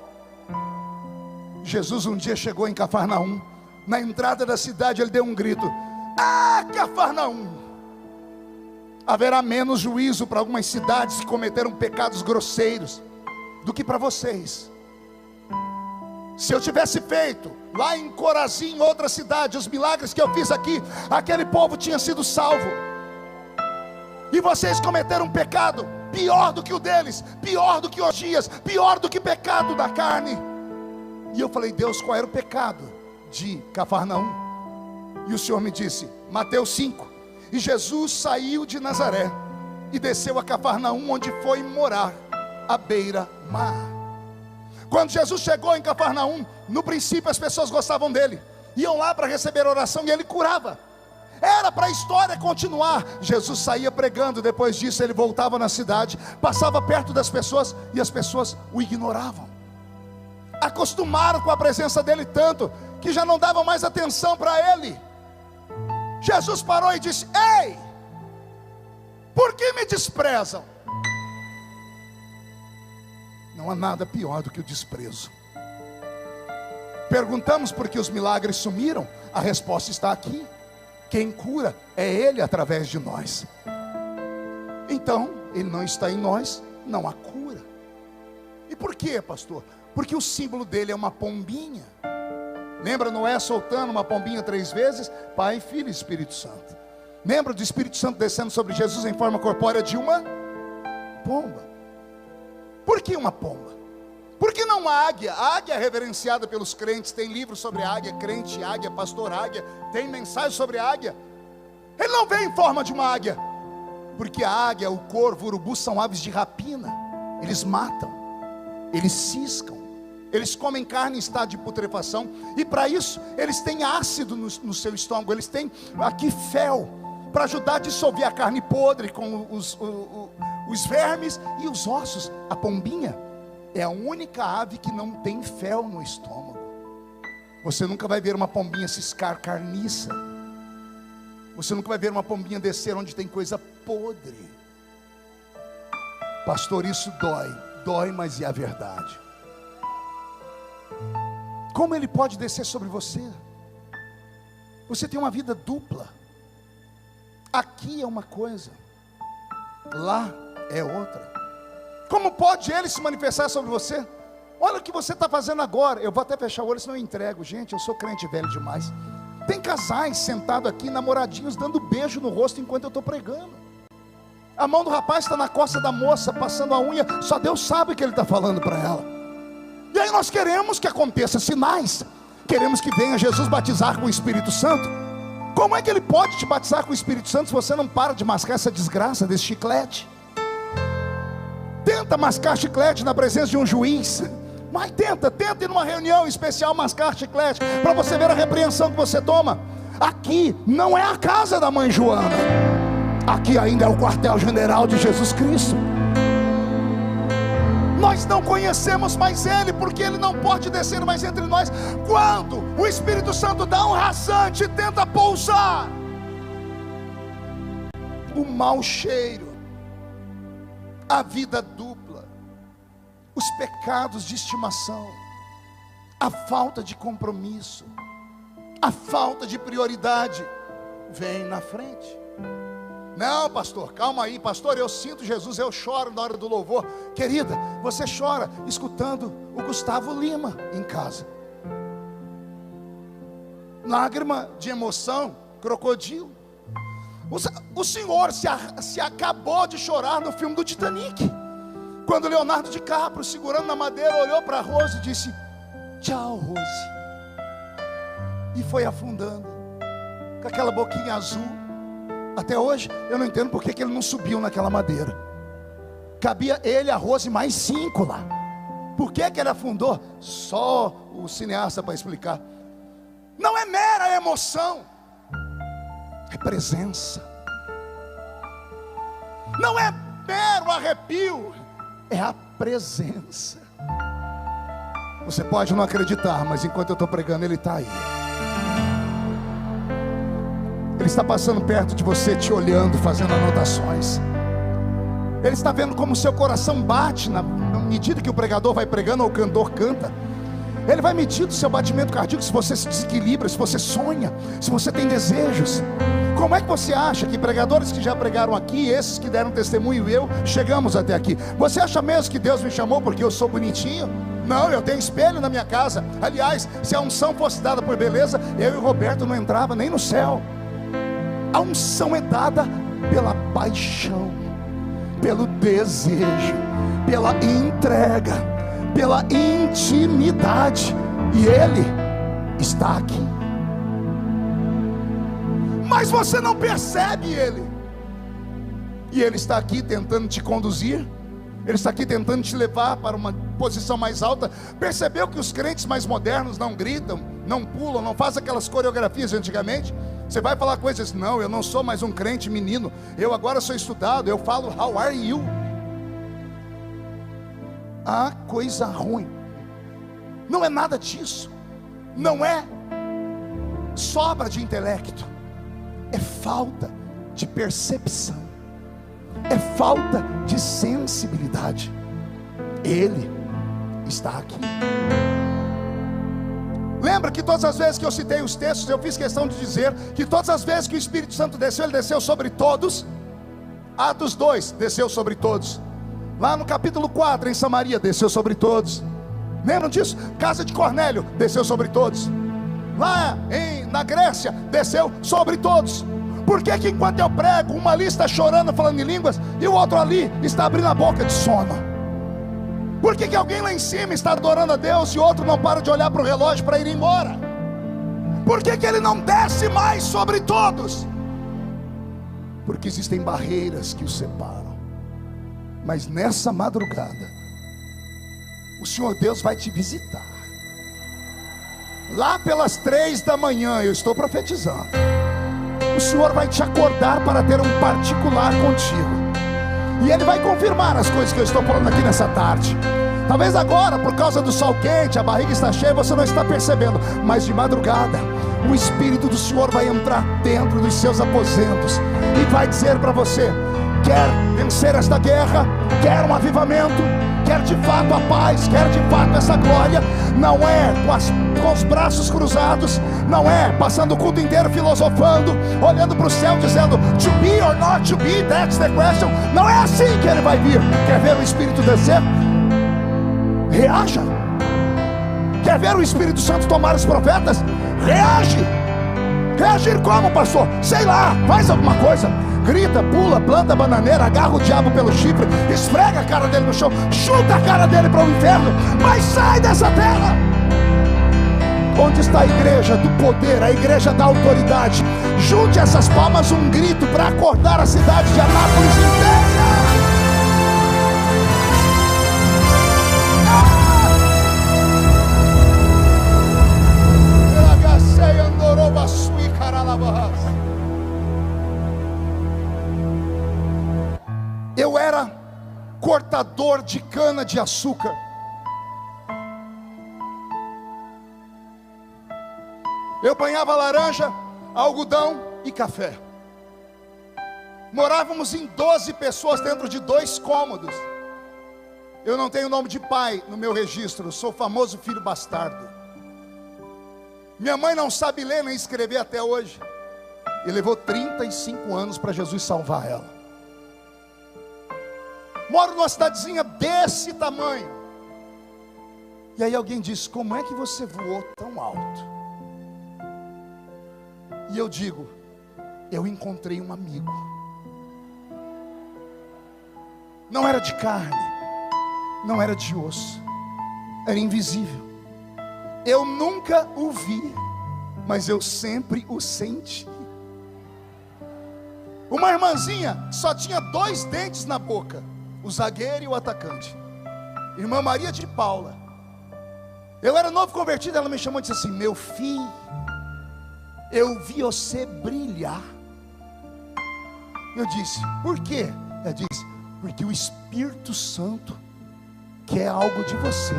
Jesus um dia chegou em Cafarnaum. Na entrada da cidade ele deu um grito: ah, Cafarnaum! Haverá menos juízo para algumas cidades que cometeram pecados grosseiros do que para vocês. Se eu tivesse feito lá em Corazim, outra cidade, os milagres que eu fiz aqui, aquele povo tinha sido salvo. E vocês cometeram um pecado pior do que o deles, pior do que orgias, pior do que pecado da carne. E eu falei: Deus, qual era o pecado de Cafarnaum? E o Senhor me disse, Mateus 5: e Jesus saiu de Nazaré e desceu a Cafarnaum, onde foi morar à beira-mar. Quando Jesus chegou em Cafarnaum, no princípio as pessoas gostavam dele, iam lá para receber oração e ele curava. Era para a história continuar. Jesus saía pregando, depois disso ele voltava na cidade, passava perto das pessoas e as pessoas o ignoravam. Acostumaram com a presença dele tanto que já não davam mais atenção para ele. Jesus parou e disse: ei, por que me desprezam? Não há nada pior do que o desprezo. Perguntamos por que os milagres sumiram. A resposta está aqui: quem cura é ele através de nós. Então, ele não está em nós, não há cura. E por quê, pastor? Porque o símbolo dele é uma pombinha. Lembra Noé soltando uma pombinha 3 vezes? Pai, Filho e Espírito Santo. Lembra do Espírito Santo descendo sobre Jesus em forma corpórea de uma pomba? Por que uma pomba? Por que não a águia? A águia é reverenciada pelos crentes. Tem livros sobre a águia, crente águia, pastor águia. Tem mensagem sobre a águia. Ele não vem em forma de uma águia, porque a águia, o corvo, o urubu são aves de rapina. Eles matam, eles ciscam, eles comem carne em estado de putrefação. E para isso eles têm ácido no seu estômago. Eles têm aqui fel, para ajudar a dissolver a carne podre com os vermes e os ossos. A pombinha é a única ave que não tem fel no estômago. Você nunca vai ver uma pombinha ciscar carniça. Você nunca vai ver uma pombinha descer onde tem coisa podre. Pastor, isso dói. Dói, mas é a verdade. Como ele pode descer sobre você? Você tem uma vida dupla. Aqui é uma coisa, lá é outra. Como pode ele se manifestar sobre você? Olha o que você está fazendo agora. Eu vou até fechar o olho, senão eu entrego. Gente, eu sou crente velho demais. Tem casais sentados aqui, namoradinhos, dando beijo no rosto enquanto eu estou pregando. A mão do rapaz está na costa da moça, passando a unha. Só Deus sabe o que ele está falando para ela. E aí nós queremos que aconteça sinais. Queremos que venha Jesus batizar com o Espírito Santo. Como é que ele pode te batizar com o Espírito Santo se você não para de mascar essa desgraça desse chiclete? Tenta mascar chiclete na presença de um juiz. Mas tenta ir numa reunião especial mascar chiclete, para você ver a repreensão que você toma. Aqui não é a casa da mãe Joana. Aqui ainda é o quartel-general de Jesus Cristo. Nós não conhecemos mais Ele, porque Ele não pode descer mais entre nós. Quando o Espírito Santo dá um rasante e tenta pousar, o mau cheiro, a vida dupla, os pecados de estimação, a falta de compromisso, a falta de prioridade, vem na frente. Não, pastor, calma aí, pastor, eu sinto Jesus, eu choro na hora do louvor. Querida, você chora escutando o Gustavo Lima em casa. Lágrima de emoção, crocodilo. O senhor se acabou de chorar no filme do Titanic, quando Leonardo DiCaprio, segurando na madeira, olhou para Rose e disse: tchau, Rose. E foi afundando, com aquela boquinha azul. Até hoje eu não entendo porque que ele não subiu naquela madeira. Cabia ele, a Rose, mais 5 lá. Por que que ele afundou? Só o cineasta para explicar. Não é mera emoção, é presença. Não é mero arrepio, é a presença. Você pode não acreditar, mas enquanto eu estou pregando, Ele está aí. Ele está passando perto de você, te olhando, fazendo anotações. Ele está vendo como o seu coração bate na medida que o pregador vai pregando ou o cantor canta. Ele vai medindo o seu batimento cardíaco, se você se desequilibra, se você sonha, se você tem desejos. Como é que você acha que pregadores que já pregaram aqui, esses que deram testemunho e eu, chegamos até aqui? Você acha mesmo que Deus me chamou porque eu sou bonitinho? Não, eu tenho espelho na minha casa. Aliás, se a unção fosse dada por beleza, eu e o Roberto não entrava nem no céu. A unção é dada pela paixão, pelo desejo, pela entrega, pela intimidade. E Ele está aqui. Mas você não percebe Ele. E Ele está aqui tentando te conduzir. Ele está aqui tentando te levar para uma posição mais alta. Percebeu que os crentes mais modernos não gritam, não pulam, não fazem aquelas coreografias de antigamente? Você vai falar coisas, não, eu não sou mais um crente menino, eu agora sou estudado, eu falo how are you? Ah, coisa ruim. Não é nada disso. Não é sobra de intelecto, é falta de percepção, é falta de sensibilidade. Ele está aqui. Lembra que todas as vezes que eu citei os textos, eu fiz questão de dizer que todas as vezes que o Espírito Santo desceu, ele desceu sobre todos. Atos 2, desceu sobre todos. Lá no capítulo 4, em Samaria, desceu sobre todos. Lembram disso? Casa de Cornélio, desceu sobre todos. Lá na Grécia, desceu sobre todos. Por que que enquanto eu prego, uma ali está chorando, falando em línguas, e o outro ali está abrindo a boca de sono? Por que que alguém lá em cima está adorando a Deus e o outro não para de olhar para o relógio para ir embora? Por que que Ele não desce mais sobre todos? Porque existem barreiras que os separam. Mas nessa madrugada, o Senhor Deus vai te visitar. Lá pelas 3 da manhã, eu estou profetizando, o Senhor vai te acordar para ter um particular contigo. E Ele vai confirmar as coisas que eu estou falando aqui nessa tarde. Talvez agora, por causa do sol quente, a barriga está cheia, você não está percebendo, mas de madrugada o Espírito do Senhor vai entrar dentro dos seus aposentos e vai dizer para você: quer vencer esta guerra, quer um avivamento, quer de fato a paz, quer de fato essa glória. Não é com os braços cruzados, não é passando o culto inteiro filosofando, olhando para o céu dizendo to be or not to be, that's the question. Não é assim que ele vai vir. Quer ver o Espírito descer? Reaja. Quer ver o Espírito Santo tomar os profetas? Reage. Reagir como, pastor? Sei lá, faz alguma coisa. Grita, pula, planta a bananeira, agarra o diabo pelo chifre, esfrega a cara dele no chão, chuta a cara dele para o inferno, mas sai dessa terra. Onde está a igreja do poder, a igreja da autoridade? Junte essas palmas, um grito para acordar a cidade de Anápolis inteira. Eu era cortador de cana de açúcar. Eu apanhava laranja, algodão e café. Morávamos em 12 pessoas dentro de 2 cômodos. Eu não tenho nome de pai no meu registro, sou o famoso filho bastardo. Minha mãe não sabe ler nem escrever até hoje. E levou 35 anos para Jesus salvar ela. Moro numa cidadezinha desse tamanho. E aí alguém disse: como é que você voou tão alto? E eu digo: eu encontrei um amigo. Não era de carne, não era de osso, era invisível. Eu nunca o vi, mas eu sempre o senti. Uma irmãzinha só tinha 2 dentes na boca, o zagueiro e o atacante. Irmã Maria de Paula. Eu era novo convertido, ela me chamou e disse assim: meu filho, eu vi você brilhar. Eu disse: por quê? Ela disse: porque o Espírito Santo quer algo de você.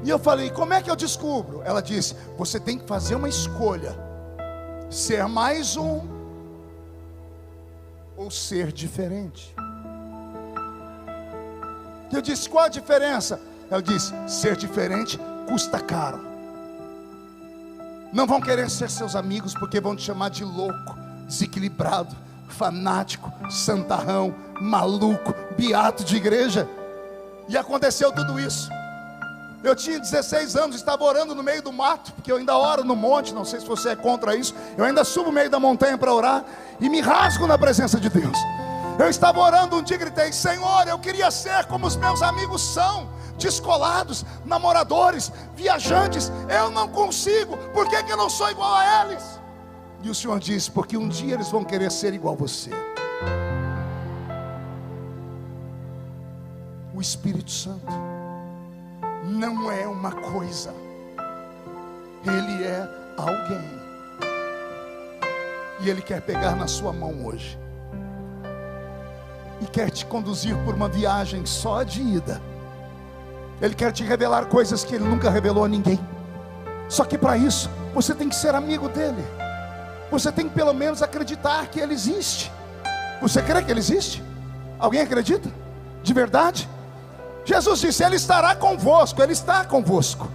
E eu falei: como é que eu descubro? Ela disse: você tem que fazer uma escolha: ser mais um ou ser diferente. Eu disse: qual a diferença? Ela disse: ser diferente custa caro. Não vão querer ser seus amigos porque vão te chamar de louco, desequilibrado, fanático, santarrão, maluco, beato de igreja. E aconteceu tudo isso. Eu tinha 16 anos, estava orando no meio do mato, porque eu ainda oro no monte, não sei se você é contra isso. Eu ainda subo no meio da montanha para orar e me rasgo na presença de Deus. Eu estava orando um dia e gritei: Senhor, eu queria ser como os meus amigos são, descolados, namoradores, viajantes. Eu não consigo, por que eu não sou igual a eles? E o Senhor disse: porque um dia eles vão querer ser igual a você. O Espírito Santo não é uma coisa, ele é alguém. E ele quer pegar na sua mão hoje e quer te conduzir por uma viagem só de ida. Ele quer te revelar coisas que ele nunca revelou a ninguém. Só que para isso você tem que ser amigo dele. Você tem que pelo menos acreditar que ele existe. Você crê que ele existe? Alguém acredita? De verdade? Jesus disse: ele estará convosco. Ele está convosco,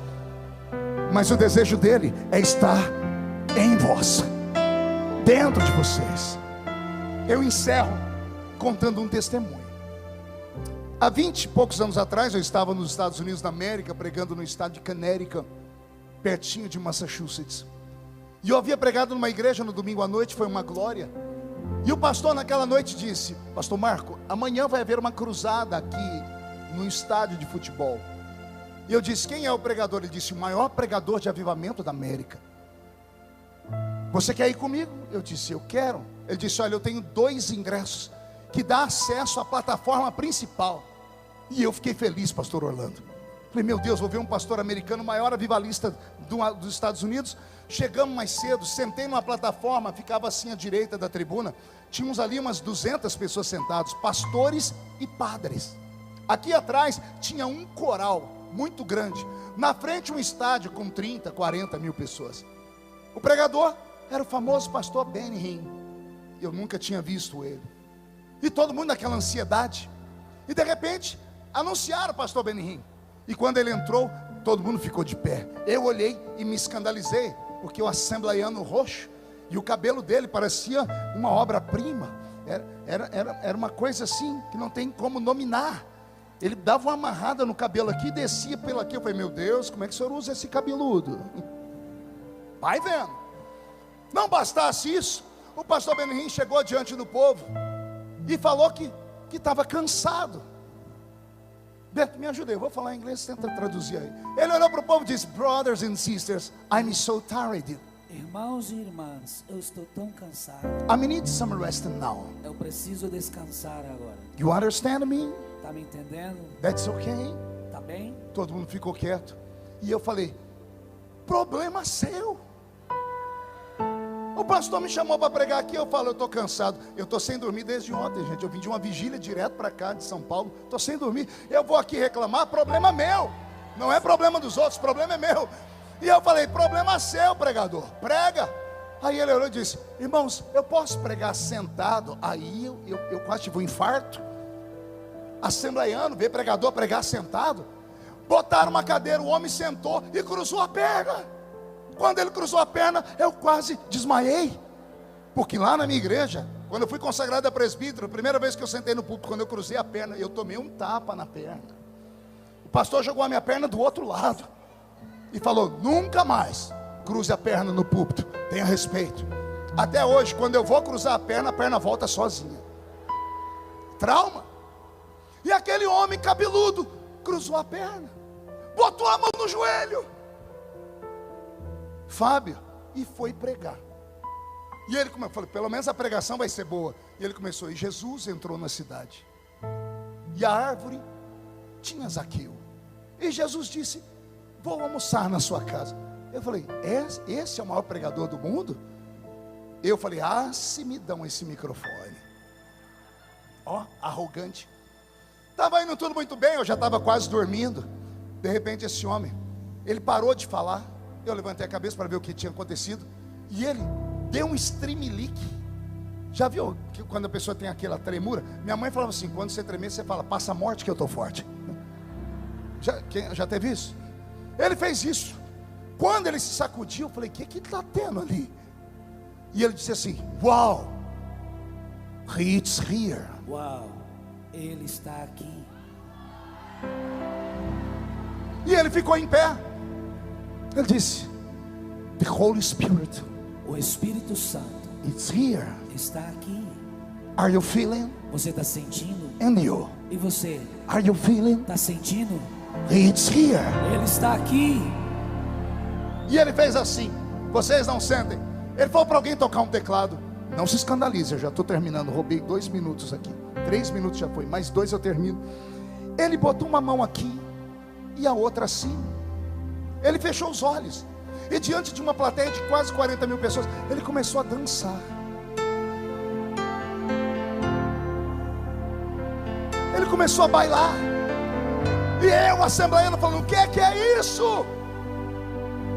mas o desejo dele é estar em vós, dentro de vocês. Eu encerro contando um testemunho. Há 20 e poucos anos atrás, eu estava nos Estados Unidos da América, pregando no estado de Connecticut, pertinho de Massachusetts. E eu havia pregado numa igreja no domingo à noite, foi uma glória. E o pastor naquela noite disse: pastor Marco, amanhã vai haver uma cruzada aqui no estádio de futebol. E eu disse: quem é o pregador? Ele disse: o maior pregador de avivamento da América. Você quer ir comigo? Eu disse: eu quero. Ele disse: olha, eu tenho 2 ingressos que dá acesso à plataforma principal. E eu fiquei feliz, pastor Orlando. Falei: meu Deus, vou ver um pastor americano, maior avivalista dos Estados Unidos. Chegamos mais cedo, sentei numa plataforma, ficava assim à direita da tribuna. Tínhamos ali umas 200 pessoas sentadas, pastores e padres. Aqui atrás tinha um coral muito grande, na frente um estádio com 30, 40 mil pessoas. O pregador era o famoso pastor Benny Hinn. Eu nunca tinha visto ele. E todo mundo naquela ansiedade. E de repente anunciaram o pastor Benny Hinn. E quando ele entrou, todo mundo ficou de pé. Eu olhei e me escandalizei, porque o assembleiano roxo, e o cabelo dele parecia uma obra-prima. Era uma coisa assim, que não tem como nominar. Ele dava uma amarrada no cabelo aqui e descia pelo aqui. Eu falei, meu Deus, como é que o senhor usa esse cabeludo? Vai vendo. Não bastasse isso, o pastor Benny Hinn chegou diante do povo e falou que estava cansado. Beto, me ajuda aí, eu vou falar em inglês, tenta traduzir aí. Ele olhou para o povo e disse, brothers and sisters, I'm so tired. Irmãos e irmãs, eu estou tão cansado. I need some rest now. Eu preciso descansar agora. You understand me? Tá me entendendo? That's okay. Tá bem? Todo mundo ficou quieto. E eu falei, problema seu. O pastor me chamou para pregar aqui. Eu falo, eu estou cansado. Eu estou sem dormir desde ontem, gente. Eu vim de uma vigília direto para cá de São Paulo. Estou sem dormir. Eu vou aqui reclamar, problema meu. Não é problema dos outros, problema é meu. E eu falei, problema seu, pregador. Prega. Aí ele olhou e disse, irmãos, eu posso pregar sentado? Aí eu quase tive um infarto. Assembleiano, ver pregador pregar sentado. Botaram uma cadeira, o homem sentou e cruzou a perna. Quando ele cruzou a perna, eu quase desmaiei. Porque lá na minha igreja, quando eu fui consagrado a presbítero, a primeira vez que eu sentei no púlpito, quando eu cruzei a perna, eu tomei um tapa na perna. O pastor jogou a minha perna do outro lado e falou, nunca mais cruze a perna no púlpito, tenha respeito. Até hoje, quando eu vou cruzar a perna volta sozinha. Trauma. E aquele homem cabeludo cruzou a perna, botou a mão no joelho, Fábio, e foi pregar. E ele começou, falei, pelo menos a pregação vai ser boa. E ele começou, e Jesus entrou na cidade, e a árvore tinha Zaqueu, e Jesus disse, vou almoçar na sua casa. Eu falei, esse é o maior pregador do mundo? Eu falei, se me dão esse microfone. Ó, arrogante. Estava indo tudo muito bem, eu já estava quase dormindo. De repente esse homem, ele parou de falar. Eu levantei a cabeça para ver o que tinha acontecido. E ele deu um streamlick. Já viu que quando a pessoa tem aquela tremura? Minha mãe falava assim, quando você tremer, você fala, passa a morte que eu estou forte. Já teve isso? Ele fez isso. Quando ele se sacudiu, eu falei, o que está tendo ali? E ele disse assim, uau, it's here. Uau, ele está aqui. E ele ficou em pé. Ele disse, the Holy Spirit, o Espírito Santo, it's here. Está aqui. Are you feeling? Você está sentindo? And you? E você? Are you feeling? Está sentindo? It's here. Ele está aqui. E ele fez assim, vocês não sentem. Ele falou para alguém tocar um teclado. Não se escandalize, eu já estou terminando. Roubei 2 minutos aqui, 3 minutos já foi, mais 2 eu termino. Ele botou uma mão aqui e a outra assim. Ele fechou os olhos, e diante de uma plateia de quase 40 mil pessoas, ele começou a dançar. Ele começou a bailar. E eu, assembleiano, falando, o que é isso?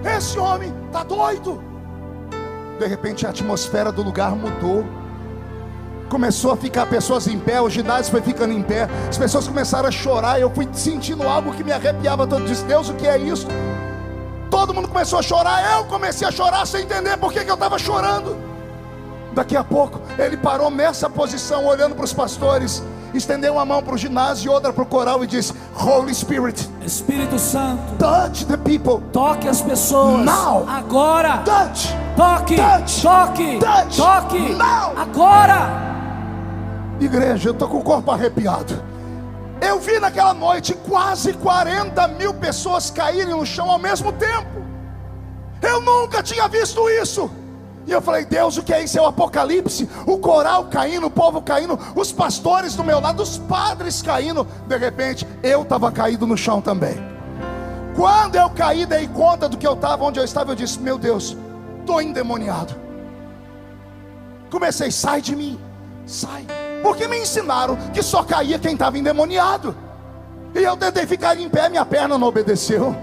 Esse homem está doido. De repente a atmosfera do lugar mudou. Começou a ficar pessoas em pé, o ginásio foi ficando em pé. As pessoas começaram a chorar. Eu fui sentindo algo que me arrepiava todo. Disse, Deus, o que é isso? Todo mundo começou a chorar. Eu comecei a chorar sem entender por que eu estava chorando. Daqui a pouco ele parou nessa posição, olhando para os pastores, estendeu uma mão para o ginásio e outra para o coral e disse, Holy Spirit, Espírito Santo, touch the people. Toque as pessoas. Now. Agora. Touch. Toque. Touch. Toque. Touch. Toque. Now. Agora. Igreja, eu estou com o corpo arrepiado. Eu vi naquela noite quase 40 mil pessoas caírem no chão ao mesmo tempo. Eu nunca tinha visto isso. E eu falei, Deus, o que é isso? É o Apocalipse. O coral caindo, o povo caindo, os pastores do meu lado, os padres caindo. De repente, eu estava caído no chão também. Quando eu caí, dei conta do que eu estava, onde eu estava. Eu disse, meu Deus, estou endemoniado. Comecei, sai de mim, sai. Porque me ensinaram que só caía quem estava endemoniado. E eu tentei ficar em pé, minha perna não obedeceu.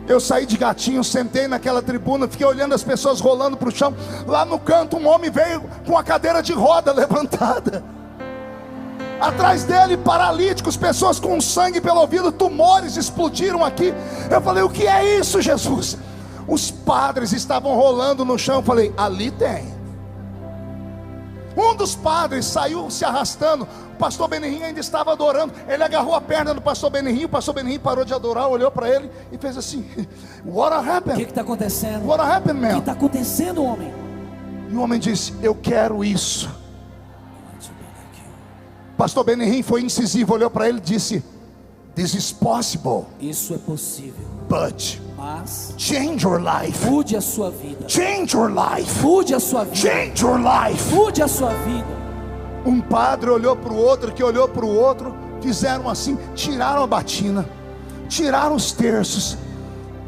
Eu saí de gatinho, sentei naquela tribuna, fiquei olhando as pessoas rolando para o chão. Lá no canto um homem veio com a cadeira de roda levantada. Atrás dele paralíticos, pessoas com sangue pelo ouvido, tumores explodiram aqui. Eu falei, o que é isso, Jesus? Os padres estavam rolando no chão. Eu falei, ali tem. Um dos padres saiu se arrastando. O pastor Benihim ainda estava adorando. Ele agarrou a perna do pastor Benihim. O pastor Benihim parou de adorar, olhou para ele e fez assim: What happened? O que está acontecendo? What happened, man? O que está acontecendo, homem? E o homem disse, eu quero isso. O pastor Benihim foi incisivo, olhou para ele e disse, This is possible. Isso é possível. But mas change your life. Mude a sua vida. Change your life. Mude a sua vida. Change your life. Mude a sua vida. Um padre olhou para o outro, que olhou para o outro, fizeram assim, tiraram a batina, tiraram os terços,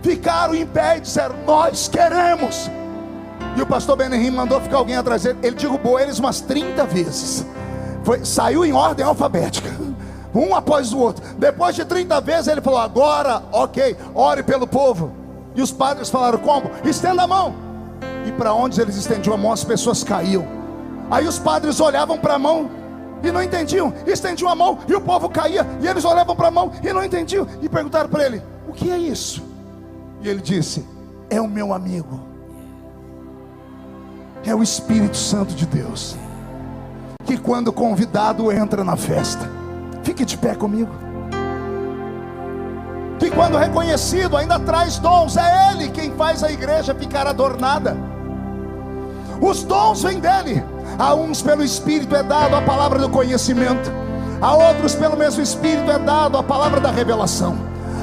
ficaram em pé e disseram, nós queremos. E o pastor Benihim mandou ficar alguém atrás dele. Ele derrubou eles umas 30 vezes. Saiu em ordem alfabética, um após o outro. Depois de 30 vezes ele falou, agora, ok, ore pelo povo. E os padres falaram, como? Estenda a mão. E para onde eles estendiam a mão, as pessoas caíam. Aí os padres olhavam para a mão e não entendiam, estendiam a mão e o povo caía. E eles olhavam para a mão e não entendiam. E perguntaram para ele, o que é isso? E ele disse, é o meu amigo, é o Espírito Santo de Deus, que quando convidado entra na festa. Fique de pé comigo. Que quando reconhecido ainda traz dons. É Ele quem faz a igreja ficar adornada. Os dons vêm dEle. A uns pelo Espírito é dado a palavra do conhecimento, a outros pelo mesmo Espírito é dado a palavra da revelação,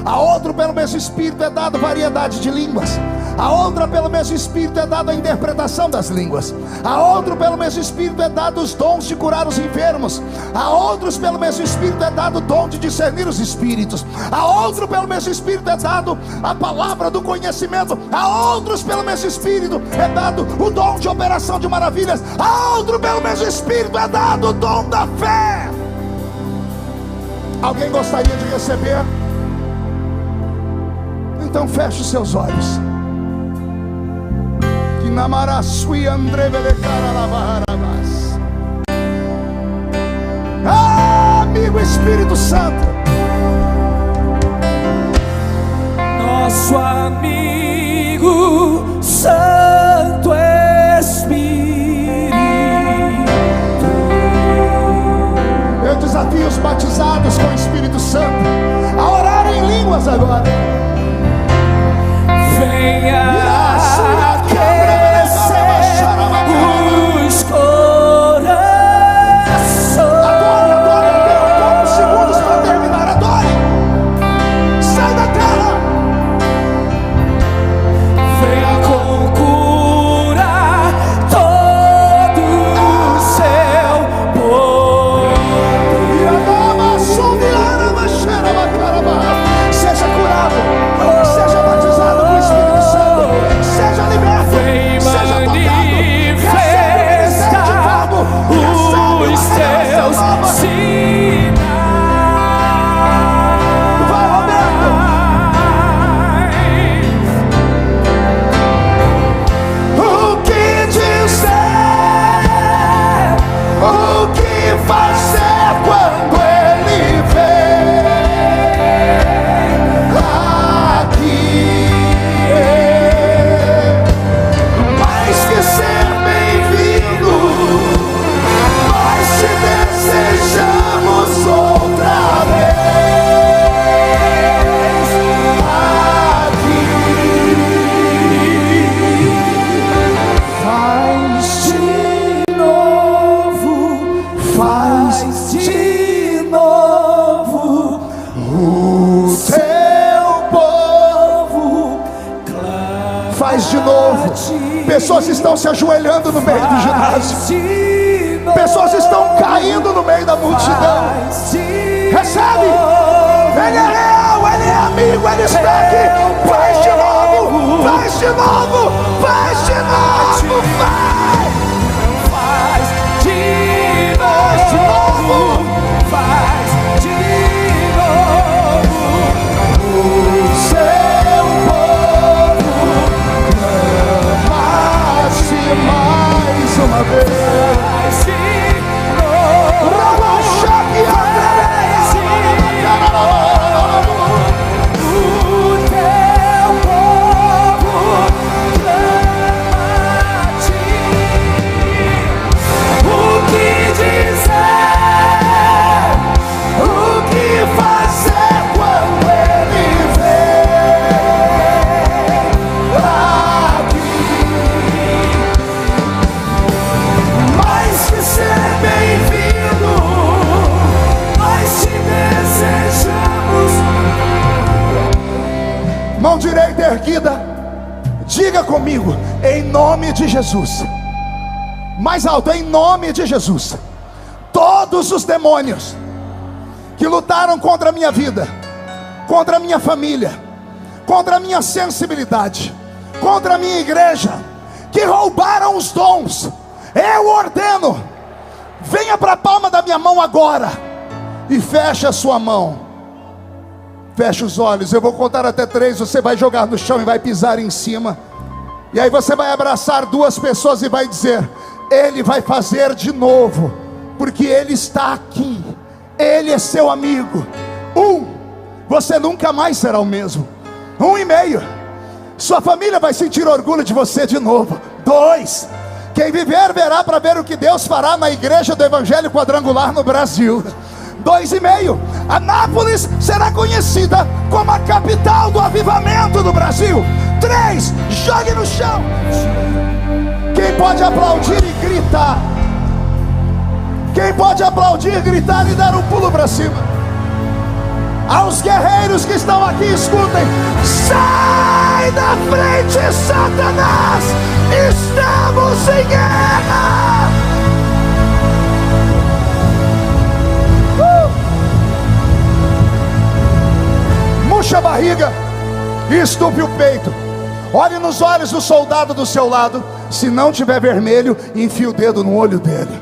a outro pelo mesmo Espírito é dado variedade de línguas, a outra pelo mesmo Espírito é dado a interpretação das línguas, a outro pelo mesmo Espírito é dado os dons de curar os enfermos, a outros pelo mesmo Espírito é dado o dom de discernir os espíritos, a outro pelo mesmo Espírito é dado a palavra do conhecimento, a outros pelo mesmo Espírito é dado o dom de operação de maravilhas, a outro pelo mesmo Espírito é dado o dom da fé. Alguém gostaria de receber? Então feche os seus olhos. Amigo Espírito Santo, nosso amigo Santo Espírito, eu desafio os batizados com o Espírito Santo a orar em línguas agora. Venha os corações. Adore, poucos segundos para terminar. Adore. Sai da terra. Venha com cura todo o seu povo. Seja curado, seja batizado com o Espírito Santo, seja liberto, seja tocado. Os teus sinais. Vai, Roberto. O que dizer? O que fazer quando Ele vem aqui? Mais que ser bem-vindo, desejamos outra vez aqui. Faz de novo, faz de novo o teu povo. Faz de novo. Pessoas estão se ajoelhando no meio do ginásio. Pessoas estão caindo no meio da multidão. Recebe. Ele é real, Ele é amigo, Ele está aqui. Faz de novo, faz de novo, faz de novo, Faz de novo, faz de novo. comigo, em nome de Jesus. Mais alto, em nome de Jesus. Todos os demônios que lutaram contra a minha vida, contra a minha família, contra a minha sensibilidade, contra a minha igreja, que roubaram os dons, eu ordeno, venha para a palma da minha mão agora e feche a sua mão. Feche os olhos, eu vou contar até 3, você vai jogar no chão e vai pisar em cima. E aí você vai abraçar 2 pessoas e vai dizer: Ele vai fazer de novo, porque Ele está aqui, Ele é seu amigo. 1, você nunca mais será o mesmo. 1,5, sua família vai sentir orgulho de você de novo. 2, quem viver verá para ver o que Deus fará na igreja do Evangelho Quadrangular no Brasil. 2,5, Anápolis será conhecida como a capital do avivamento do Brasil. 3, jogue no chão. Quem pode aplaudir e gritar? Quem pode aplaudir, gritar e dar um pulo para cima? Aos guerreiros que estão aqui, escutem: sai da frente, Satanás! Estamos em guerra! Murcha a barriga e estupe o peito. Olhe nos olhos do soldado do seu lado. Se não tiver vermelho, enfie o dedo no olho dele.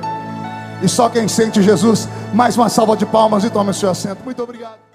E só quem sente Jesus, mais uma salva de palmas e tome o seu assento. Muito obrigado.